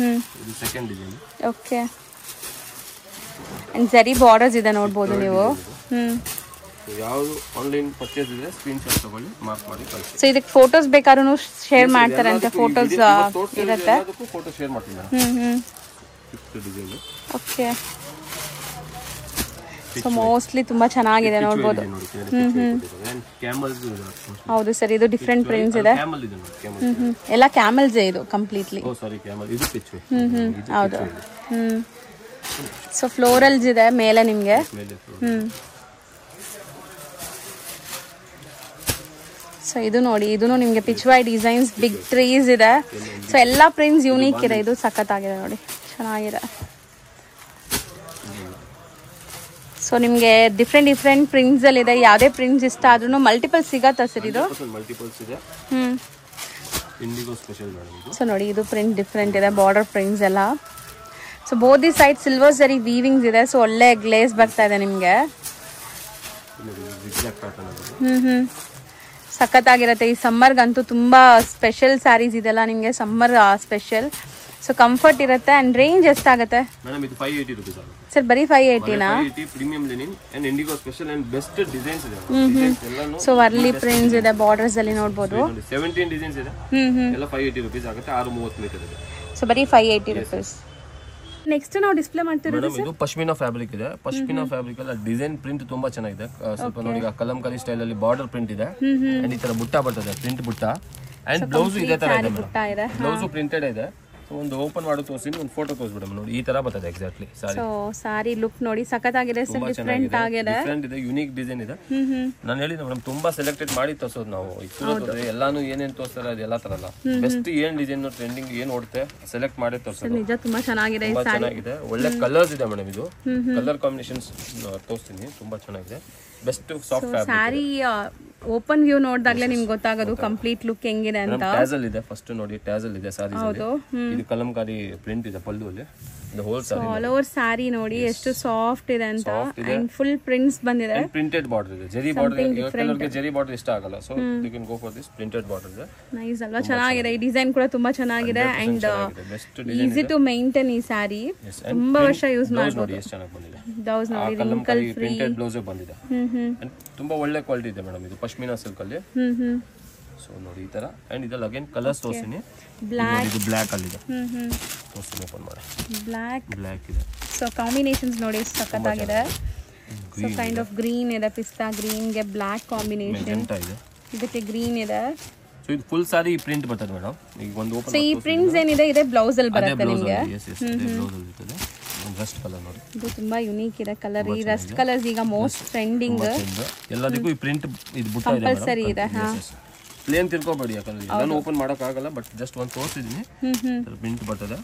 ಇದು ಸೆಕೆಂಡ್ ಡಿಸೈನ್. ಓಕೆ. ಅಂಡ್ ಜರಿ ಬಾರ್ಡರ್ಸ್ ಇದೆ ನೋಡಬಹುದು ನೀವು. ಯಾವುದು ಆನ್ಲೈನ್ ಪರ್ಚೇಸ್ ಇದೆ ಸ್ಕ್ರೀನ್ ಶಾಟ್ ತಗೊಳ್ಳಿ, ಮಾರ್ಕ್ ಮಾಡಿ ಕಳಿಸಿ. ಸೊ ಇದಕ್ಕೆ ಫೋಟೋಸ್ ಬೇಕಾದ್ರೂ ಶೇರ್ ಮಾಡ್ತಾರೆ ಅಂತ. ಫೋಟೋಸ್ ಇರುತ್ತೆ. ಫೋಟೋ ಶೇರ್ ಮಾಡ್ತೀನಿ madam. Fifth design. Okay. So mostly ತುಂಬಾ ಚೆನ್ನಾಗಿದೆ ನೋಡಬಹುದು. ಹೌದು ಸರ್. ಇದು ಡಿಫರೆಂಟ್ ಪ್ರಿಂಟ್ಸ್ ಇದೆ. ಎಲ್ಲ ಕ್ಯಾಮಲ್ಸ್ ಇದು ಕಂಪ್ಲೀಟ್ಲಿ. ಹೌದು. ಸೊ ಫ್ಲೋರಲ್ಸ್ ಇದೆ ಮೇಲೆ ನಿಮ್ಗೆ. ಸೊ ಇದು ನೋಡಿ. ಇದು ನಿಮ್ಗೆ ಪಿಚ್ವೈ ಡಿಸೈನ್ಸ್, ಬಿಗ್ ಟ್ರೀಸ್ ಇದೆ. ಸೊ ಎಲ್ಲ ಪ್ರಿಂಟ್ಸ್ ಯೂನಿಕ್ ಇದೆ. ಇದು ಸಖತ್ತಾಗಿದೆ ನೋಡಿ, ಚೆನ್ನಾಗಿದೆ. ಸೊ ನಿಮಗೆ ಡಿಫ್ರೆಂಟ್ ಪ್ರಿಂಟ್ಸ್ ಅಲ್ಲಿ ಇದೆ. ಯಾವುದೇ ಪ್ರಿಂಟ್ಸ್ ಇಷ್ಟ ಆದ್ರೂ ಮಲ್ಟಿಪಲ್ ಸಿಗತ್ತಾ ಸರ್ ಇದು? ಮಲ್ಟಿಪಲ್ಸ್ ಇದೆ. IndiGo special madam. ಸೊ ನೋಡಿ ಇದು ಪ್ರಿಂಟ್ ಡಿಫ್ರೆಂಟ್ ಇದೆ. ಬಾರ್ಡರ್ ಪ್ರಿಂಟ್ಸ್ ಎಲ್ಲ. So both the side silver ಜರಿ ವೀವಿಂಗ್ಸ್ ಇದೆ. ಸೊ ಒಳ್ಳೆ ಗ್ಲೇಸ್ ಬರ್ತಾ ಇದೆ ನಿಮಗೆ. ಸಖತ್ತಾಗಿರುತ್ತೆ. ಈ ಸಮ್ಮರ್ಗಂತೂ ತುಂಬಾ ಸ್ಪೆಷಲ್ ಸ್ಯಾರೀಸ್ ಇದೆಲ್ಲ ನಿಮಗೆ. Summer special. ಸೊ ಕಂಫರ್ಟ್ ಇರುತ್ತೆ ಅಂಡ್ ರೇಂಜ್ ಎಷ್ಟಾಗುತ್ತೆ ಮೇಡಮ್ ಇದು 580 ರೂಪೀಸ್ ಆಗುತ್ತೆ ಸರ್ ಬರೀ 580ನಾ 580 premium linen and IndiGo special and best designs ಇದೆ ಡಿಸೈನ್ಸ್ ಎಲ್ಲಾನು ಸೊ ವರ್ಲಿ ಪ್ರಿಂಟ್ಸ್ ಇದೆ ಬಾರ್ಡರ್ಸ್ ಅಲ್ಲಿ ನೋಡಬಹುದು 17 ಡಿಸೈನ್ಸ್ ಇದೆ ಎಲ್ಲ 580 ರೂಪೀಸ್ ಆಗುತ್ತೆ 630 ಮೀಟರ್ ಇದೆ ಸೊ ಬರೀ 580 ರೂಪೀಸ್ ನೆಕ್ಸ್ಟ್ ನಾವು ಡಿಸ್ಪ್ಲೇ ಮಾಡ್ತಿರೋದು ಮೇಡಮ್ ಇದು ಪಶ್ಮಿನಾ ಫ್ಯಾಬ್ರಿಕ್ ಇದೆ ಪಶ್ಮಿನಾ ಫ್ಯಾಬ್ರಿಕ್ ಅಲ್ಲಿ ಡಿಸೈನ್ ಪ್ರಿಂಟ್ ತುಂಬಾ ಚೆನ್ನಾಗಿದೆ ಸ್ವಲ್ಪ ನೋಡಿ ಕಲಂಕಾರಿ ಸ್ಟೈಲ್ ಅಲ್ಲಿ ಬಾರ್ಡರ್ ಪ್ರಿಂಟ್ ಇದೆ ಅಂಡ್ ಈ ತರ ಬುಟ್ಟ ಬರ್ತದೆ ಪ್ರಿಂಟ್ ಬುಟ್ಟ ಅಂಡ್ ಬ್ಲೌಸ್ ಇದೇ ತರ ಇದೆ ಬ್ಲೌಸ್ ಪ್ರಿಂಟೆಡ್ ಇದೆ ಸೊ ಒಂದು ಓಪನ್ ಮಾಡಿ ತೋರಿಸಿ ಒಂದು ಫೋಟೋ ತೋರಿಸ್ಬಿಡಮ್ ನೋಡಿ ಈ ತರ ಬರ್ತದೆ exactly sorry so sorry look ನೋಡಿ ಸಖತ್ತಾಗಿದೆ ಸರ್ ಡಿಫರೆಂಟ್ ಆಗಿದೆ ಡಿಫರೆಂಟ್ ಇದೆ ಯೂನಿಕ್ ಡಿಸೈನ್ ಇದೆ ನಾನು ಹೇಳಿದ್ದೆ ಮೇಡಮ್ ತುಂಬಾ ಸೆಲೆಕ್ಟೆಡ್ ಮಾಡಿ ತೋರಿಸೋದು ನಾವು ಇತ್ತು ಎಲ್ಲಾನು ಏನೇನ್ ತೋರಿಸ್ತಾರೆ ಅದು ಎಲ್ಲ ತರ ಅಲ್ಲ ಬೆಸ್ಟ್ ಏನ್ ಡಿಸೈನ್ ಟ್ರೆಂಡಿಂಗ್ ಏನ್ ಓಡುತ್ತೆ ಸೆಲೆಕ್ಟ್ ಮಾಡಿ ತೋರಿಸೋದು ನಿಜ ತುಂಬಾ ಚೆನ್ನಾಗಿದೆ ತುಂಬಾ ಚೆನ್ನಾಗಿದೆ ಒಳ್ಳೆ ಕಲರ್ಸ್ ಇದೆ ಮೇಡಮ್ ಇದು ಕಲರ್ ಕಾಂಬಿನೇಷನ್ಸ್ ತೋರಿಸ್ತೀನಿ ತುಂಬಾ ಚೆನ್ನಾಗಿದೆ ಬೆಸ್ಟ್ ಸಾಫ್ಟ್ ಫ್ಯಾಬ್ರಿಕ್ ಸಾರಿ ಓಪನ್ ವ್ಯೂ ನೋಡಿದಾಗಲೇ ನಿಮ್ಗೆ ಗೊತ್ತಾಗೋದು ಕಂಪ್ಲೀಟ್ ಲುಕ್ ಹೆಂಗಿದೆ ಅಂತ ಟ್ಯಾಸಲ್ ಇದೆ ಫಸ್ಟ್ ನೋಡಿ ಟ್ಯಾಸಲ್ ಇದೆ ಸಾರೀಸ್ ಅಲ್ಲಿ ಇದು ಕಲಂಕಾರಿ ಪ್ರಿಂಟ್ ಇದೆ ಪಲ್ಲು ಅಲ್ಲಿ the whole sari all over sari ನೋಡಿ ಎಷ್ಟು ಸಾಫ್ಟ್ ಇದೆ ಅಂತ ಅಂಡ್ ಫುಲ್ ಪ್ರಿಂಟ್ಸ್ ಬಂದಿದೆ ಪ್ರಿಂಟೆಡ್ ಬಾರ್ಡರ್ ಇದೆ ಜರಿ ಬಾರ್ಡರ್ ಕೆಲವರಿಗೆ ಜರಿ ಬಾರ್ಡರ್ ಇಷ್ಟ ಆಗಲ್ಲ so you can go for this printed border ಇದೆ ನೈಸ್ ಅಲ್ವಾ ಚೆನ್ನಾಗಿದೆ ಈ ಡಿಸೈನ್ ಕೂಡ ತುಂಬಾ ಚೆನ್ನಾಗಿದೆ ಅಂಡ್ ಈಸಿ ಟು ಮೇಂಟೈನ್ ಈ ಸಾರಿ ತುಂಬಾ ವರ್ಷ ಯೂಸ್ ಮಾಡಬಹುದು ನೋಡಿ ಎಷ್ಟು ಚೆನ್ನಾಗಿ ಬಂದಿದೆ ಬ್ಲೌಸ್ ನೋಡಿ ರಿಂಕಲ್ ಫ್ರೀ ಪ್ರಿಂಟೆಡ್ ಬ್ಲೌಸ್ ಬಂದಿದೆ ತುಂಬಾ ಒಳ್ಳೆ ಕ್ವಾಲಿಟಿ ಇದೆ ಮೇಡಮ್ ಇದು ಪಶ್ಮಿನಾ ಸಿಲ್ಕ್ ಅಲ್ಲಿ ಸೊ ನೋಡಿ ಈ ತರ ಅಂಡ್ ಇದಲ್ಲ ಅಗೇನ್ ಕಲರ್ಸ್ ತೋರಿಸ್ತೀನಿ ಬ್ಲಾಕ್ ಇದು ಬ್ಲಾಕ್ ಅಲ್ಲಿ ಇದೆ ತೋರಿಸ್ತೀನಿ ಓಪನ್ ಮಾಡಿ ಬ್ಲಾಕ್ ಇದೆ ಸೊ ಕಾಂಬಿನೇಷನ್ಸ್ ನೋಡಿ ಎಷ್ಟು ಸಖತ್ತಾಗಿದೆ ಸೊ ಕೈಂಡ್ ಆಫ್ ಗ್ರೀನ್ ಇದೆ ಪಿಸ್ತಾ ಗ್ರೀನ್ ಗೆ ಬ್ಲಾಕ್ ಕಾಂಬಿನೇಷನ್ ಇದಕ್ಕೆ ಗ್ರೀನ್ ಇದೆ ಸೊ ಇದು ಫುಲ್ ಸಾರಿ ಪ್ರಿಂಟ್ ಬರ್ತದೆ ಮೇಡಮ್ ಈಗ ಒಂದು ಓಪನ್ ಸೊ ಈ ಪ್ರಿಂಟ್ಸ್ ಏನಿದೆ ಇದೆ ಬ್ಲೌಸ್ ಅಲ್ಲಿ ಬರುತ್ತೆ ನಿಮಗೆ ಬ್ಲೌಸ್ ಅಲ್ಲಿ ಇರ್ತದೆ ರಸ್ಟ್ ಕಲರ್ ನೋಡಿ ಇದು ತುಂಬಾ ಯುನೀಕ್ ಇದೆ ಕಲರ್ ಈ ರಸ್ಟ್ ಕಲರ್ಸ್ ಈಗ ಮೋಸ್ಟ್ ಟ್ರೆಂಡಿಂಗ್ ಎಲ್ಲದಕ್ಕೂ ಈ ಪ್ರಿಂಟ್ ಇದು ಬುಟ್ಟ ಇದೆ ಕಂಪಲ್ಸರಿ ಇದೆ ಪ್ಲೇನ್ ತಿಳ್ಕೊಬೇಡಿ ಯಾಕಂದ್ರೆ ನಾನು ಓಪನ್ ಮಾಡಕ್ ಆಗಲ್ಲ ಬಟ್ ಜಸ್ಟ್ ಒಂದು ತೋರಿಸಿದೀನಿ ಪ್ರಿಂಟ್ ಬರ್ತದೆ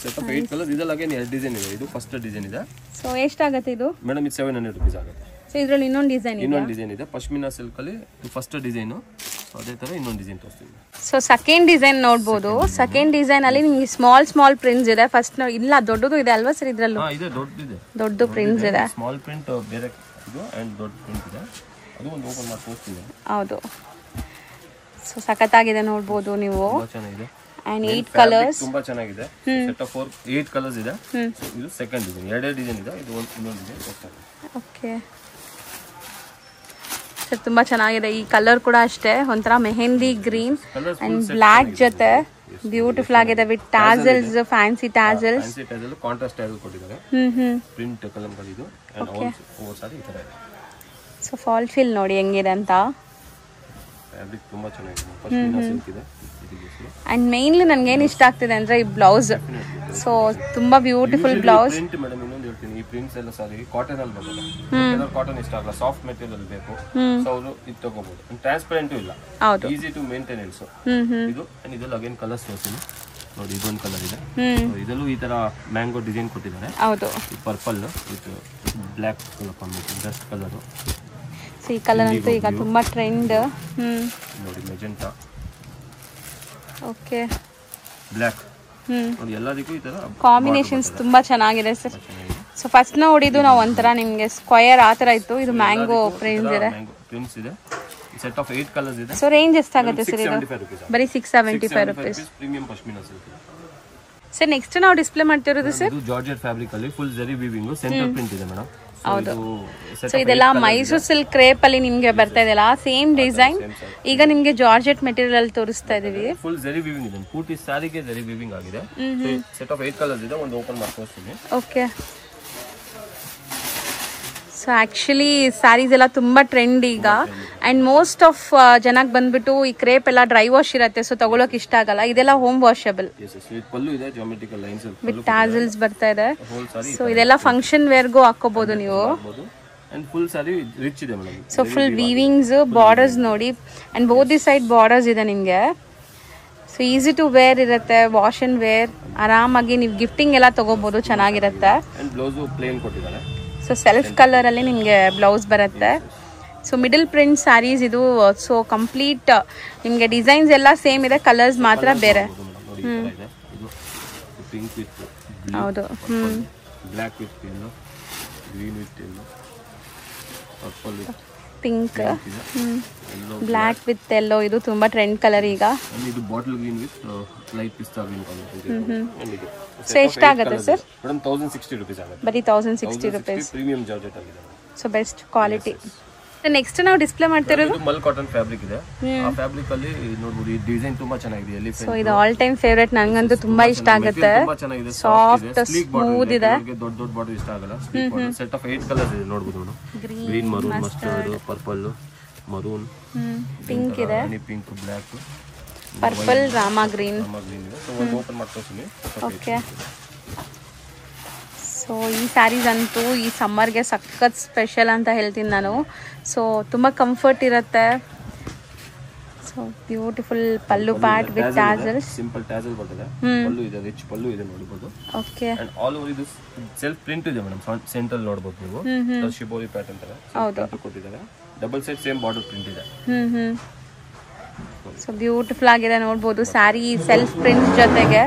ಸೆಟ್ ಆಫ್ 8 ಕಲರ್ಸ್ ಇದೆಲ್ಲ ಅಗೇನ್ 2 ಡಿಸೈನ್ ಇದೆ ಇದು ಫಸ್ಟ್ ಡಿಸೈನ್ ಇದೆ ಸೊ ಎಷ್ಟಾಗುತ್ತೆ ಇದು ಮೇಡಮ್ ಇದು 700 ರೂಪೀಸ್ ಆಗುತ್ತೆ ಸೊ ಇದರಲ್ಲಿ ಇನ್ನೊಂದು ಡಿಸೈನ್ ಇದೆ ಪಶ್ಮಿನಾ ಸಿಲ್ಕ್ ಅಲ್ಲಿ ಇದು ಫಸ್ಟ್ ಡಿಸೈನ್ ಅದೇ ತರ ಇನ್ನೊಂದು ಡಿಸೈನ್ ತೋರಿಸ್ತೀನಿ ಸೊ ಸೆಕೆಂಡ್ ಡಿಸೈನ್ ನೋಡಬಹುದು ಸೆಕೆಂಡ್ ಡಿಸೈನ್ ಅಲ್ಲಿ ನಿಮಗೆ ಸ್ಮಾಲ್ ಪ್ರಿಂಟ್ಸ್ ಇದೆ ಫಸ್ಟ್ ಇಲ್ಲ ದೊಡ್ಡದು ಇದೆ ಅಲ್ವಾ ಸರ್ ಇದ್ರಲ್ಲೂ ಇದೆ ದೊಡ್ಡ ಪ್ರಿಂಟ್ಸ್ ಇದೆ ಸ್ಮಾಲ್ ಪ್ರಿಂಟ್ ಬೇರೆ ಇದು ಅಂಡ್ ದೊಡ್ಡ ಪ್ರಿಂಟ್ ಇದೆ ಅದು ಒಂದು ಓಪನ್ ಮಾಡಿ ತೋರಿಸ್ತೀನಿ ಹೌದು ಸೊ ಸಖತ್ತಾಗಿದೆ ನೋಡಬಹುದು ನೀವು ಚೆನ್ನಾಗಿದೆ and 8 ಕಲರ್ಸ್ ತುಂಬಾ ಚೆನ್ನಾಗಿದೆ ಸೆಟ್ ಆಫ್ 8 ಕಲರ್ಸ್ ಇದೆ ಇದು ಸೆಕೆಂಡ್ ಡಿಸೈನ್ ಎರಡೇ ಡಿಸೈನ್ ಇದೆ ಇದು ಇನ್ನೊಂದು ಡಿಸೈನ್ ತೋರಿಸ್ತೀನಿ ಓಕೆ ಸರ್ ತುಂಬಾ ಚೆನ್ನಾಗಿದೆ ಈ ಕಲರ್ ಕೂಡ ಅಷ್ಟೇ ಒಂಥರ ಮೆಹಂದಿ ಗ್ರೀನ್ ಅಂಡ್ ಬ್ಲಾಕ್ ಜೊತೆ ಬ್ಯೂಟಿಫುಲ್ ಆಗಿದೆ with tassels fancy tassels contrast tassel ಕೊಟ್ಟಿದ್ದಾರೆ ಪ್ರಿಂಟ್ ಕಲರ್ ಇದು ಅಂಡ್ ಓವರ್ ಸಾರಿ ಈ ತರ ಇದೆ ಸೊ ಫಾಲ್ ಫಿಲ್ ನೋಡಿ ಹೆಂಗಿದೆ ಅಂತ ಫ್ಯಾಬ್ರಿಕ್ ತುಂಬಾ ಚೆನ್ನಾಗಿದೆ ಪಶ್ಮಿನಾ ಸಿಲ್ಕ್ ಇದೆ ಅಂಡ್ ಮೇನ್ಲಿ ನನಗೆ ಏನು ಇಷ್ಟ ಆಗ್ತಿದೆ ಅಂದ್ರೆ ಈ ಬ್ಲೌಸ್ ಸೊ ತುಂಬಾ ಬ್ಯೂಟಿಫುಲ್ ಬ್ಲೌಸ್ ಪ್ರಿಂಟ್ ಮೇಡಮ್ ಇನ್ನೊಂದು ಹೇಳ್ತೀನಿ ಈ ಪ್ರಿಂಟ್ಸ್ ಎಲ್ಲ ಸಾರಿ ಕಾಟನ್ ಅಲ್ಲಿ ಬರ್ತದೆ ಕಾಟನ್ ಇಷ್ಟ ಆಗಲ್ಲ ಸಾಫ್ಟ್ ಮೆಟೀರಿಯಲ್ ಬೇಕು ಸೊ ಅವರು ಇದು ತಗೋಬಹುದು ಟ್ರಾನ್ಸ್ಪರೆಂಟ್ ಇಲ್ಲ ಈಸಿ ಟು ಮೇಂಟೆನೆನ್ಸ್ ಇದು ಇದೆಲ್ಲ ಅಗೇನ್ ಕಲರ್ಸ್ ತೋರಿಸ್ತೀನಿ ನೋಡಿ ಇದೊಂದು ಕಲರ್ ಇದೆ ಇದರಲ್ಲೂ ಈ ತರ ಮ್ಯಾಂಗೋ ಡಿಸೈನ್ ಕೊಟ್ಟಿದ್ದಾರೆ ಹೌದು purple with black colour combination dust colour so ಈ ಕಲರ್ ಅಂತೂ ಈಗ ತುಂಬಾ ಟ್ರೆಂಡ್ ನೋಡಿ ಮೆಜೆಂಟಾ ಓಕೆ ಬ್ಲಾಕ್ ನೋಡಿ ಎಲ್ಲದಕ್ಕೂ ಈ ತರ ಕಾಂಬಿನೇಷನ್ಸ್ ತುಂಬಾ ಚೆನ್ನಾಗಿದೆ ಸರ್ ಸೊ ಫಸ್ಟ್ ನೋಡಿದ್ದು ನಾವು ಒಂಥರ ನಿಮಗೆ ಸ್ಕ್ವೇರ್ ಆ ತರ ಇತ್ತು ಇದು ಮ್ಯಾಂಗೋ ಪ್ರಿಂಟ್ಸ್ ಇದೆ ಸೆಟ್ ಆಫ್ 8 ಕಲರ್ಸ್ ಇದೆ ಸೊ ರೇಂಜ್ ಎಷ್ಟಾಗುತ್ತೆ ಸರ್ ಇದು ಬರೀ 675 rupees premium pashmina silk sir next ನಾವು ಡಿಸ್ಪ್ಲೇ ಮಾಡ್ತಿರೋದು ಸರ್ ಇದು ಜಾರ್ಜೆಟ್ ಫ್ಯಾಬ್ರಿಕ್ ಅಲ್ಲಿ ಫುಲ್ ಜರಿ ವೀವಿಂಗ್ ಸೆಂಟರ್ ಪ್ರಿಂಟ್ ಇದೆ ಮೇಡಮ್ ಹೌದು ಸೊ ಇದೆಲ್ಲ ಮೈಸೂರು ಸಿಲ್ಕ್ ಕ್ರೇಪ್ ಅಲ್ಲಿ ನಿಮ್ಗೆ ಬರ್ತಾ ಇದೆಲ್ಲ ಸೇಮ್ ಡಿಸೈನ್ ಈಗ ನಿಮ್ಗೆ ಜಾರ್ಜೆಟ್ ಮೆಟೀರಿಯಲ್ ಅಲ್ಲಿ ತೋರಿಸ್ತಾ ಇದೀವಿ ಫುಲ್ ಜರಿ ವೀವಿಂಗ್ ಇದೆ ಪೂರ್ತಿ ಸಾರಿಗೆ ಜರಿ ವೀವಿಂಗ್ ಆಗಿದೆ ಸೆಟ್ ಆಫ್ 8 ಕಲರ್ಸ್ ಇದೆ ಒಂದು ಓಪನ್ ಮಾಡಿ ತೋರಿಸ್ತೀನಿ ಓಕೆ ಸೊ ಆಕ್ಚುಲಿ ಸ್ಯಾರೀಸ್ ಎಲ್ಲ ತುಂಬಾ ಟ್ರೆಂಡ್ ಈಗ ಅಂಡ್ ಮೋಸ್ಟ್ ಆಫ್ ಜನಕ್ಕೆ ಬಂದ್ಬಿಟ್ಟು ಈ ಕ್ರೇಪ್ ಎಲ್ಲ ಡ್ರೈ ವಾಶ್ ಇರುತ್ತೆ ಸೊ ತಗೊಳಕ್ ಇಷ್ಟ ಆಗಲ್ಲ ಇದೆಲ್ಲ ಹೋಮ್ ವಾಷಬಲ್ ವಿತ್ ಟ್ಯಾಸಲ್ಸ್ ಬರ್ತಾ ಇದೆ ಸೊ ಇದೆಲ್ಲ ಫಂಕ್ಷನ್ ವೇರ್ಗೂ ಹಾಕೋಬಹುದು ನೀವು ಸೊ ಫುಲ್ ವೀವಿಂಗ್ಸ್ ಬಾರ್ಡರ್ಸ್ ನೋಡಿ and both the side borders ಇದೆ ನಿಮ್ಗೆ ಸೊ ಈಸಿ ಟು ವೇರ್ ಇರುತ್ತೆ ವಾಶ್ ಅಂಡ್ ವೇರ್ ಆರಾಮಾಗಿ ನೀವು ಗಿಫ್ಟಿಂಗ್ ಎಲ್ಲ ತಗೋಬಹುದು ಚೆನ್ನಾಗಿರುತ್ತೆ ಸೊ ಸೆಲ್ಫ್ ಕಲರ್ ಅಲ್ಲಿ ನಿಮ್ಗೆ ಬ್ಲೌಸ್ ಬರುತ್ತೆ ಸೊ ಮಿಡಲ್ ಪ್ರಿಂಟ್ ಸ್ಯಾರೀಸ್ ಇದು ಸೊ ಕಂಪ್ಲೀಟ್ ನಿಮ್ಗೆ ಡಿಸೈನ್ಸ್ ಎಲ್ಲ ಸೇಮ್ ಇದೆ ಕಲರ್ಸ್ ಮಾತ್ರ ಬೇರೆ ಹೌದು black with yellow green with yellow purple with pink, black with yellow, ಇದು ತುಂಬಾ ಟ್ರೆಂಡ್ ಕಲರ್ ಈಗ. ಇದು bottle green with light pista green colour. So ಎಷ್ಟಾಗುತ್ತೆ ಸರ್? ಮೇಡಮ್ 1060 ರೂಪೀಸ್ ಆಗುತ್ತೆ. ಬರೀ 1060 ರೂಪೀಸ್. ಪ್ರೀಮಿಯಂ ಜಾರ್ಜೆಟ್ ಆಗಿದೆ. So best quality. ನೆಕ್ಸ್ಟ್ ನಾವು display ಮಾಡ್ತಿರೋದು ಮಲ್ ಕಾಟನ್ ಫ್ಯಾಬ್ರಿಕ್ ಇದೆ. ಆ ಫ್ಯಾಬ್ರಿಕ್ ಅಲ್ಲಿ ನೋಡಬಹುದು, ಈ ಡಿಸೈನ್ ತುಂಬಾ ಚೆನ್ನಾಗಿದೆ. ಎಲ್ಲಿ ಸೊ ಇದು ಆಲ್ ಟೈಮ್ ಫೇವರೇಟ್, ನಂಗಂತೂ ತುಂಬಾ ಇಷ್ಟ ಆಗುತ್ತೆ. ತುಂಬಾ ಚೆನ್ನಾಗಿದೆ, ಸಾಫ್ಟ್ ಸ್ಮೂತ್ ಇದೆ. ದೊಡ್ಡ ದೊಡ್ಡ ಬಾರ್ಡರ್ ಇಷ್ಟ ಆಗಲ್ಲ. ಸೆಟ್ ಆಫ್ 8 ಕಲರ್ಸ್ ಇದೆ ನೋಡಬಹುದು madam. Green, maroon, mustard, purple, maroon, pink ಇದೆ, pink, black, purple, rama green. ಇದೆ. ಸೊ ಒಂದು ಓಪನ್ ಮಾಡ್ತೀನಿ. ಓಕೆ. ಸೊ ಈ ಸ್ಯಾರೀಸ್ ಅಂತೂ ಈ ಸಮ್ಮರ್ಗೆ ಸಖತ್ ಸ್ಪೆಷಲ್ ಅಂತ ಹೇಳ್ತೀನಿ ನಾನು. ಸೊ ತುಂಬ ಕಂಫರ್ಟ್ ಇರುತ್ತೆ. So beautiful pallu pat with tassels. Simple tassel ಬರ್ತದೆ. ಪಲ್ಲು ಇದೆ, ರಿಚ್ ಪಲ್ಲು ಇದೆ ನೋಡಬಹುದು. ಓಕೆ. ಅಂಡ್ ಆಲ್ ಓವರ್ ಇದು ಸೆಲ್ಫ್ ಪ್ರಿಂಟ್ ಇದೆ ಮೇಡಂ. ಸೆಂಟ್ರಲ್ ನೋಡಬಹುದು ನೀವು. ಶಿಬೋರಿ ಪ್ಯಾಟರ್ನ್ ತರ ಹೌದು ಕೊಟ್ಟಿದ್ದಾರೆ. Double side same border print ಇದೆ. ಸೊ ಬ್ಯೂಟಿಫುಲ್ ಆಗಿದೆ ನೋಡ್ಬೋದು. ಸ್ಯಾರಿ ಸೆಲ್ಫ್ ಪ್ರಿಂಟ್ ಜೊತೆಗೆ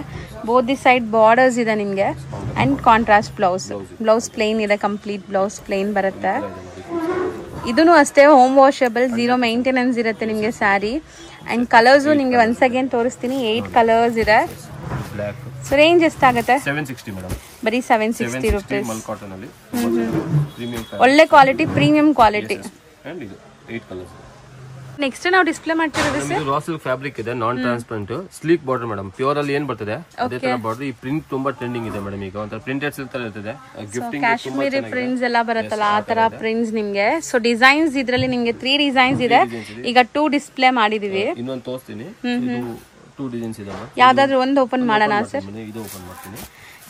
ಬೋತ್ ದಿ ಸೈಡ್ ಬಾರ್ಡರ್ಸ್ ಇದೆ ನಿಮಗೆ. ಅಂಡ್ ಕಾಂಟ್ರಾಸ್ಟ್ ಬ್ಲೌಸ್ ಪ್ಲೇನ್ ಇದೆ, ಕಂಪ್ಲೀಟ್ ಬ್ಲೌಸ್ ಪ್ಲೇನ್ ಬರುತ್ತೆ. ಇದೂ ಅಷ್ಟೇ ಹೋಮ್ ವಾಷಬಲ್, 0 ಮೇಂಟೆನೆನ್ಸ್ ಇರುತ್ತೆ ನಿಮಗೆ ಸ್ಯಾರಿ. ಅಂಡ್ ಕಲರ್ಸು ನಿಮಗೆ ಒನ್ಸ್ ಅಗೇನ್ ತೋರಿಸ್ತೀನಿ. 8 ಕಲರ್ಸ್ ಇದೆ. ಸೊ ರೇಂಜ್ ಎಷ್ಟಾಗುತ್ತೆ? 760 ಮೇಡಮ್. ಬರೀ 760 ರೂಪೀಸ್. ಮಲ್ ಕಾಟನ್ ಅಲ್ಲಿ ಒಳ್ಳೆ ಕ್ವಾಲಿಟಿ, ಪ್ರೀಮಿಯಂ ಕ್ವಾಲಿಟಿ. ಅಂಡ್ ಇದು 8 ಕಲರ್ಸ್. ನೆಕ್ಸ್ಟ್ ನಾವು ಡಿಸ್ಪ್ಲೇ ಮಾಡ್ತಿರೋದು ಸರ್, ರಾ ಸಿಲ್ಕ್ ಫ್ಯಾಬ್ರಿಕ್ ಇದೆ, ನಾನ್ transparent, sleek border madam. Pure ಅಲ್ಲಿ ಏನ್ ಬರ್ತದೆ ಅದೇ ತರ ಬಾರ್ಡರ್. ಈ ಪ್ರಿಂಟ್ ತುಂಬಾ ಟ್ರೆಂಡಿಂಗ್ ಇದೆ ಮೇಡಮ್. ಈಗ ಒಂಥರ ಪ್ರಿಂಟೆಡ್ ಸಿಲ್ಕ್ ತರ ಇರ್ತದೆ. ಗಿಫ್ಟಿಂಗ್ ಕಾಶ್ಮೀರಿ ಪ್ರಿಂಟ್ಸ್ ಎಲ್ಲ ಬರುತ್ತಲ್ಲ, ಆ ತರ ಪ್ರಿಂಟ್ಸ್ ನಿಮ್ಗೆ. ಸೊ ಡಿಸೈನ್ಸ್ ಇದ್ರಲ್ಲಿ ನಿಮ್ಗೆ 3 ಡಿಸೈನ್ಸ್ ಇದೆ. ಈಗ 2 ಡಿಸ್ಪ್ಲೇ ಮಾಡಿದೀವಿ. ಇನ್ನೊಂದು ತೋರಿಸ್ತೀನಿ. ಇದು 2 ಡಿಸೈನ್ಸ್ ಇದೆ. ಯಾವ್ದಾದ್ರು ಒಂದು ಓಪನ್ ಮಾಡೋಣ ಸರ್? ಇದು ಓಪನ್ ಮಾಡ್ತೀನಿ.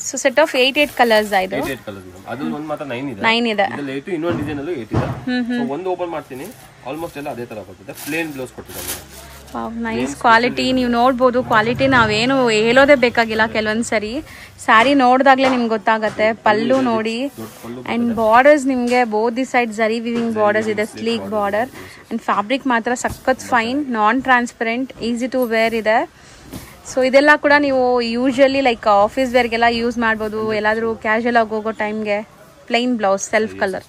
ಸೊ ಸೆಟ್ ಆಫ್ 8 ಕಲರ್ಸ್ ಇದು. 8 ಕಲರ್ಸ್ ಇದೆ. ಅದ್ರಲ್ಲಿ ಒಂದು ಮಾತ್ರ 9 ಇದೆ. 9 ಇದೆ. ಇದರಲ್ಲಿ 8, ಇನ್ನೊಂದು ಡಿಸೈನ್ ಅಲ್ಲೂ 8 ಇದೆ. ಸೊ ಒಂದು ಓಪನ್ ಮಾಡ್ತೀನಿ. ಆಲ್ಮೋಸ್ಟ್ ಎಲ್ಲ ಅದೇ ತರ ಬರ್ತದೆ. ಪ್ಲೇನ್ ಬ್ಲೌಸ್ ಕೊಟ್ಟಿದ್ದಾರೆ. Wow, nice quality. ನೀವು ನೋಡ್ಬೋದು ಕ್ವಾಲಿಟಿ, ನಾವೇನು ಹೇಳೋದೇ ಬೇಕಾಗಿಲ್ಲ. ಕೆಲವೊಂದು ಸರಿ ಸ್ಯಾರಿ ನೋಡಿದಾಗ್ಲೇ ನಿಮ್ಗೆ ಗೊತ್ತಾಗತ್ತೆ. ಪಲ್ಲು ನೋಡಿ. ಅಂಡ್ ಬಾರ್ಡರ್ಸ್ ನಿಮಗೆ both the side zari weaving borders ಇದೆ, ಸ್ಲೀಕ್ ಬಾರ್ಡರ್. ಅಂಡ್ ಫ್ಯಾಬ್ರಿಕ್ ಮಾತ್ರ ಸಖತ್ fine, non transparent, easy to wear ಇದೆ. ಸೊ ಇದೆಲ್ಲ ಕೂಡ ನೀವು ಯೂಶಲಿ ಲೈಕ್ ಆಫೀಸ್ ವೇರ್ಗೆಲ್ಲ ಯೂಸ್ ಮಾಡ್ಬೋದು. ಎಲ್ಲಾದರೂ ಕ್ಯಾಶುಯಲ್ ಆಗಿ ಹೋಗೋ ಟೈಮ್ಗೆ plain blouse self colour.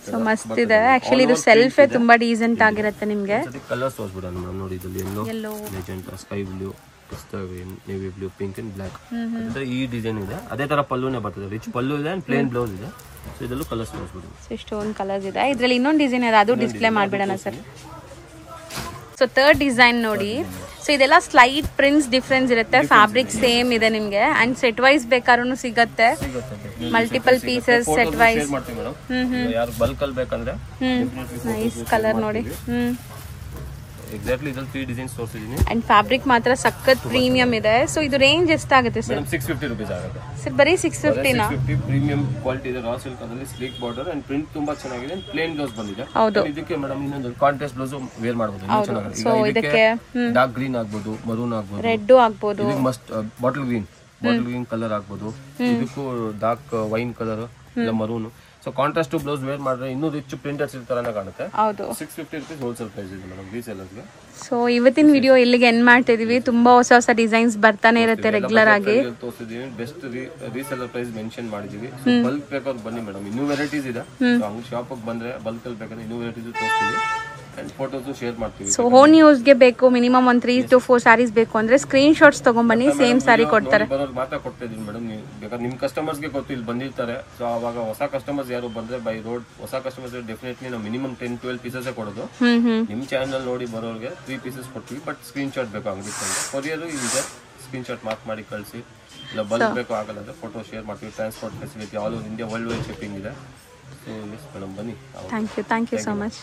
So ಮಸ್ತ್ ಇದೆ. ಆಕ್ಚುಲಿ ಇದು ಸೆಲ್ಫೇ ತುಂಬಾ ಡೀಸೆಂಟ್ ಆಗಿರುತ್ತೆ ನಿಮ್ಗೆ. ಕಲರ್ಸ್ ತೋರಿಸ್ಬಿಡೋಣ ಮೇಡಮ್. ನೋಡಿ ಇದರಲ್ಲಿ yellow, magenta, sky blue, pista green, navy blue, pink and black. ಅದೇ ಈ ಡಿಸೈನ್ ಇದೆ. ಅದೇ ತರ ಪಲ್ಲುನೇ ಬರ್ತದೆ. ರಿಚ್ ಪಲ್ಲು ಇದೆ ಅಂಡ್ ಪ್ಲೇನ್ ಬ್ಲೌಸ್ ಇದೆ. ಸೊ ಇದರಲ್ಲೂ ಕಲರ್ಸ್ ತೋರಿಸ್ಬಿಡೋಣ. ಸೊ ಇಷ್ಟೊಂದು ಕಲರ್ಸ್ ಇದೆ. ಇದರಲ್ಲಿ ಇನ್ನೊಂದು ಡಿಸೈನ್ ಇದೆ, ಅದು ಡಿಸ್ಪ್ಲೇ ಮಾಡ್ಬಿಡೋಣ ಸರ್. ಸೊ 3rd ಡಿಸೈನ್ ನೋಡಿ. ಸೊ ಇದೆಲ್ಲ ಸ್ಲೈಟ್ ಪ್ರಿಂಟ್ಸ್ ಡಿಫ್ರೆನ್ಸ್ ಇರುತ್ತೆ. ಫ್ಯಾಬ್ರಿಕ್ ಸೇಮ್ ಇದೆ ನಿಮ್ಗೆ. ಅಂಡ್ ಸೆಟ್ ವೈಸ್ ಬೇಕಾದ್ರೂ ಸಿಗತ್ತೆ. Multiple pieces set wise. ಯಾರು ಬಲ್ಕ್ ಅಲ್ಲಿ ಬೇಕಂದ್ರೆ ನೈಸ್ ಕಲರ್ ನೋಡಿ. ಎಕ್ಸಾಕ್ಟ್ಲಿ ಇದ್ರಲ್ಲಿ 3 ಡಿಸೈನ್ಸ್ ತೋರಿಸಿದೀನಿ. ಅಂಡ್ ಫ್ಯಾಬ್ರಿಕ್ ಮಾತ್ರ ಸಖತ್ ಪ್ರೀಮಿಯಂ ಇದೆ. ಸೊ ಇದು ರೇಂಜ್ ಎಷ್ಟಾಗುತ್ತೆ ಸರ್? 650 ರೂಪೀಸ್ ಆಗುತ್ತೆ ಸರ್. ಬರೀ 650 ನಾ? ಪ್ರೀಮಿಯಂ ಕ್ವಾಲಿಟಿ ಇದೆ. ರಾ ಸಿಲ್ಕ್ ಅದರಲ್ಲಿ ಸ್ಲೀಕ್ ಬಾರ್ಡರ್ ಅಂಡ್ ಪ್ರಿಂಟ್ ತುಂಬಾ ಚೆನ್ನಾಗಿದೆ. ಪ್ಲೇನ್ ಬ್ಲೌಸ್ ಬಂದಿದೆ. ಹೌದು. ಇದಕ್ಕೆ ಮೇಡಮ್ ಇನ್ನೊಂದು ಕಾಂಟ್ರಾಸ್ಟ್ ಬ್ಲೌಸ್ ವೇರ್ ಮಾಡಬಹುದು. ಸೊ ಇದಕ್ಕೆ ಡಾರ್ಕ್ ಗ್ರೀನ್ ಆಗ್ಬೋದು, ಮರೂನ್ ಆಗ್ಬೋದು, ರೆಡ್ ಆಗ್ಬೋದು, ಮಸ್ಟ್ ಬಾಟಲ್ ಗ್ರೀನ್ ಕಲರ್ ಆಗ್ಬೋದು. ಇದಕ್ಕೂ ಡಾರ್ಕ್ ವೈನ್ ಕಲರ್ ಇಲ್ಲ maroon. So contrast blouse wear ಮಾಡಿದ್ರೆ ಇನ್ನೂ ರಿಚ್ ಪ್ರಿಂಟೆಡ್ ಸಿಲ್ಕ್ ತರಾನೇ ಕಾಣುತ್ತೆ. ಹೌದು. 650 ರೂಪೀಸ್ ಹೋಲ್ಸೇಲ್ ಪ್ರೈಸ್ ಇದೆ ಮೇಡಮ್ ರೀಸೇಲರ್ಸ್ಗೆ. ಸೊ ಇವತ್ತಿನ ವಿಡಿಯೋ ಇಲ್ಲಿಗೆ ಎಂಡ್ ಮಾಡ್ತಿದೀವಿ. ತುಂಬಾ ಹೊಸ ಹೊಸ ಡಿಸೈನ್ಸ್ ಬರ್ತಾನೆ ಇರುತ್ತೆ ರೆಗ್ಯುಲರ್ ಆಗಿ. ತೋರಿಸಿದೀವಿ. ಬೆಸ್ಟ್ ರೀಸೇಲರ್ ಪ್ರೈಸ್ ಮೆನ್ಷನ್ ಮಾಡಿದೀವಿ. ಬಲ್ಕ್ ಬೇಕಾದ್ರೆ ಬನ್ನಿ ಮೇಡಮ್, ಇನ್ನೂ ವೆರೈಟೀಸ್ ಇದೆ. ಹಂಗ್ ಶಾಪ್ ಬಂದ್ರೆ ಬಲ್ಕ್ ಅಲ್ಲಿ ಬೇಕಾದ್ರೆ ಇನ್ನೂ ವೆರೈಟೀಸ್ ತೋರಿಸ್ತೀವಿ. ಫೋಟೋಸ್ ಶೇರ್ ಮಾಡ್ತೀವಿ. ಸೊ ಹೋನ್ ಯೂಸ್ಗೆ ಬೇಕು, ಮಿನಿಮಮ್ 3 to 4 ಸ್ಯಾರೀಸ್ ಬೇಕು ಅಂದ್ರೆ ಸ್ಕ್ರೀನ್ ಶಾಟ್ಸ್ ತಗೊಂಡ್ಬನ್ನಿ, ಸೇಮ್ ಸ್ಯಾರಿ ಕೊಡ್ತಾರೆ. ಮಾತ್ರ ಕೊಡ್ತಾ ಇದೀನಿ ಮೇಡಮ್. ನೀವು ಬೇಕಾದ್ರೆ ನಿಮ್ ಕಸ್ಟಮರ್ಸ್ಗೆ ಗೊತ್ತು ಇಲ್ಲಿ ಬಂದಿರ್ತಾರೆ. ಸೊ ಅವಾಗ ಹೊಸ ಕಸ್ಟಮರ್ಸ್ ಯಾರು ಬಂದ್ರೆ ಬೈ ರೋಡ್ ಹೊಸ ಕಸ್ಟಮರ್ಸ್ ಡೆಫಿನೆಟ್ಲಿ ನಾವು ಮಿನಿಮಮ್ 10-12 ಪೀಸಸ್ ಕೊಡೋದು. ನಿಮ್ ಚಾನಲ್ ನೋಡಿ ಬರೋರಿಗೆ 3 ಪೀಸಸ್ ಕೊಡ್ತೀವಿ. ಬಟ್ ಸ್ಕ್ರೀನ್ ಶಾಟ್ ಬೇಕು ಅಂಗಡಿ ಕೊರಿಯರ್ ಇದೆ. ಸ್ಕ್ರೀನ್ ಶಾಟ್ ಮಾರ್ಕ್ ಮಾಡಿ ಕಳಿಸಿ. ಇಲ್ಲ ಬಲ್ಕ್ ಬೇಕು ಆಗಲ್ಲ ಅಂದ್ರೆ ಫೋಟೋ ಶೇರ್ ಮಾಡ್ತೀವಿ. Transport facility all over India world wide shipping ಇದೆ. ಸೊ ಎಸ್ ಮೇಡಮ್ ಬನ್ನಿ. Thank you so much.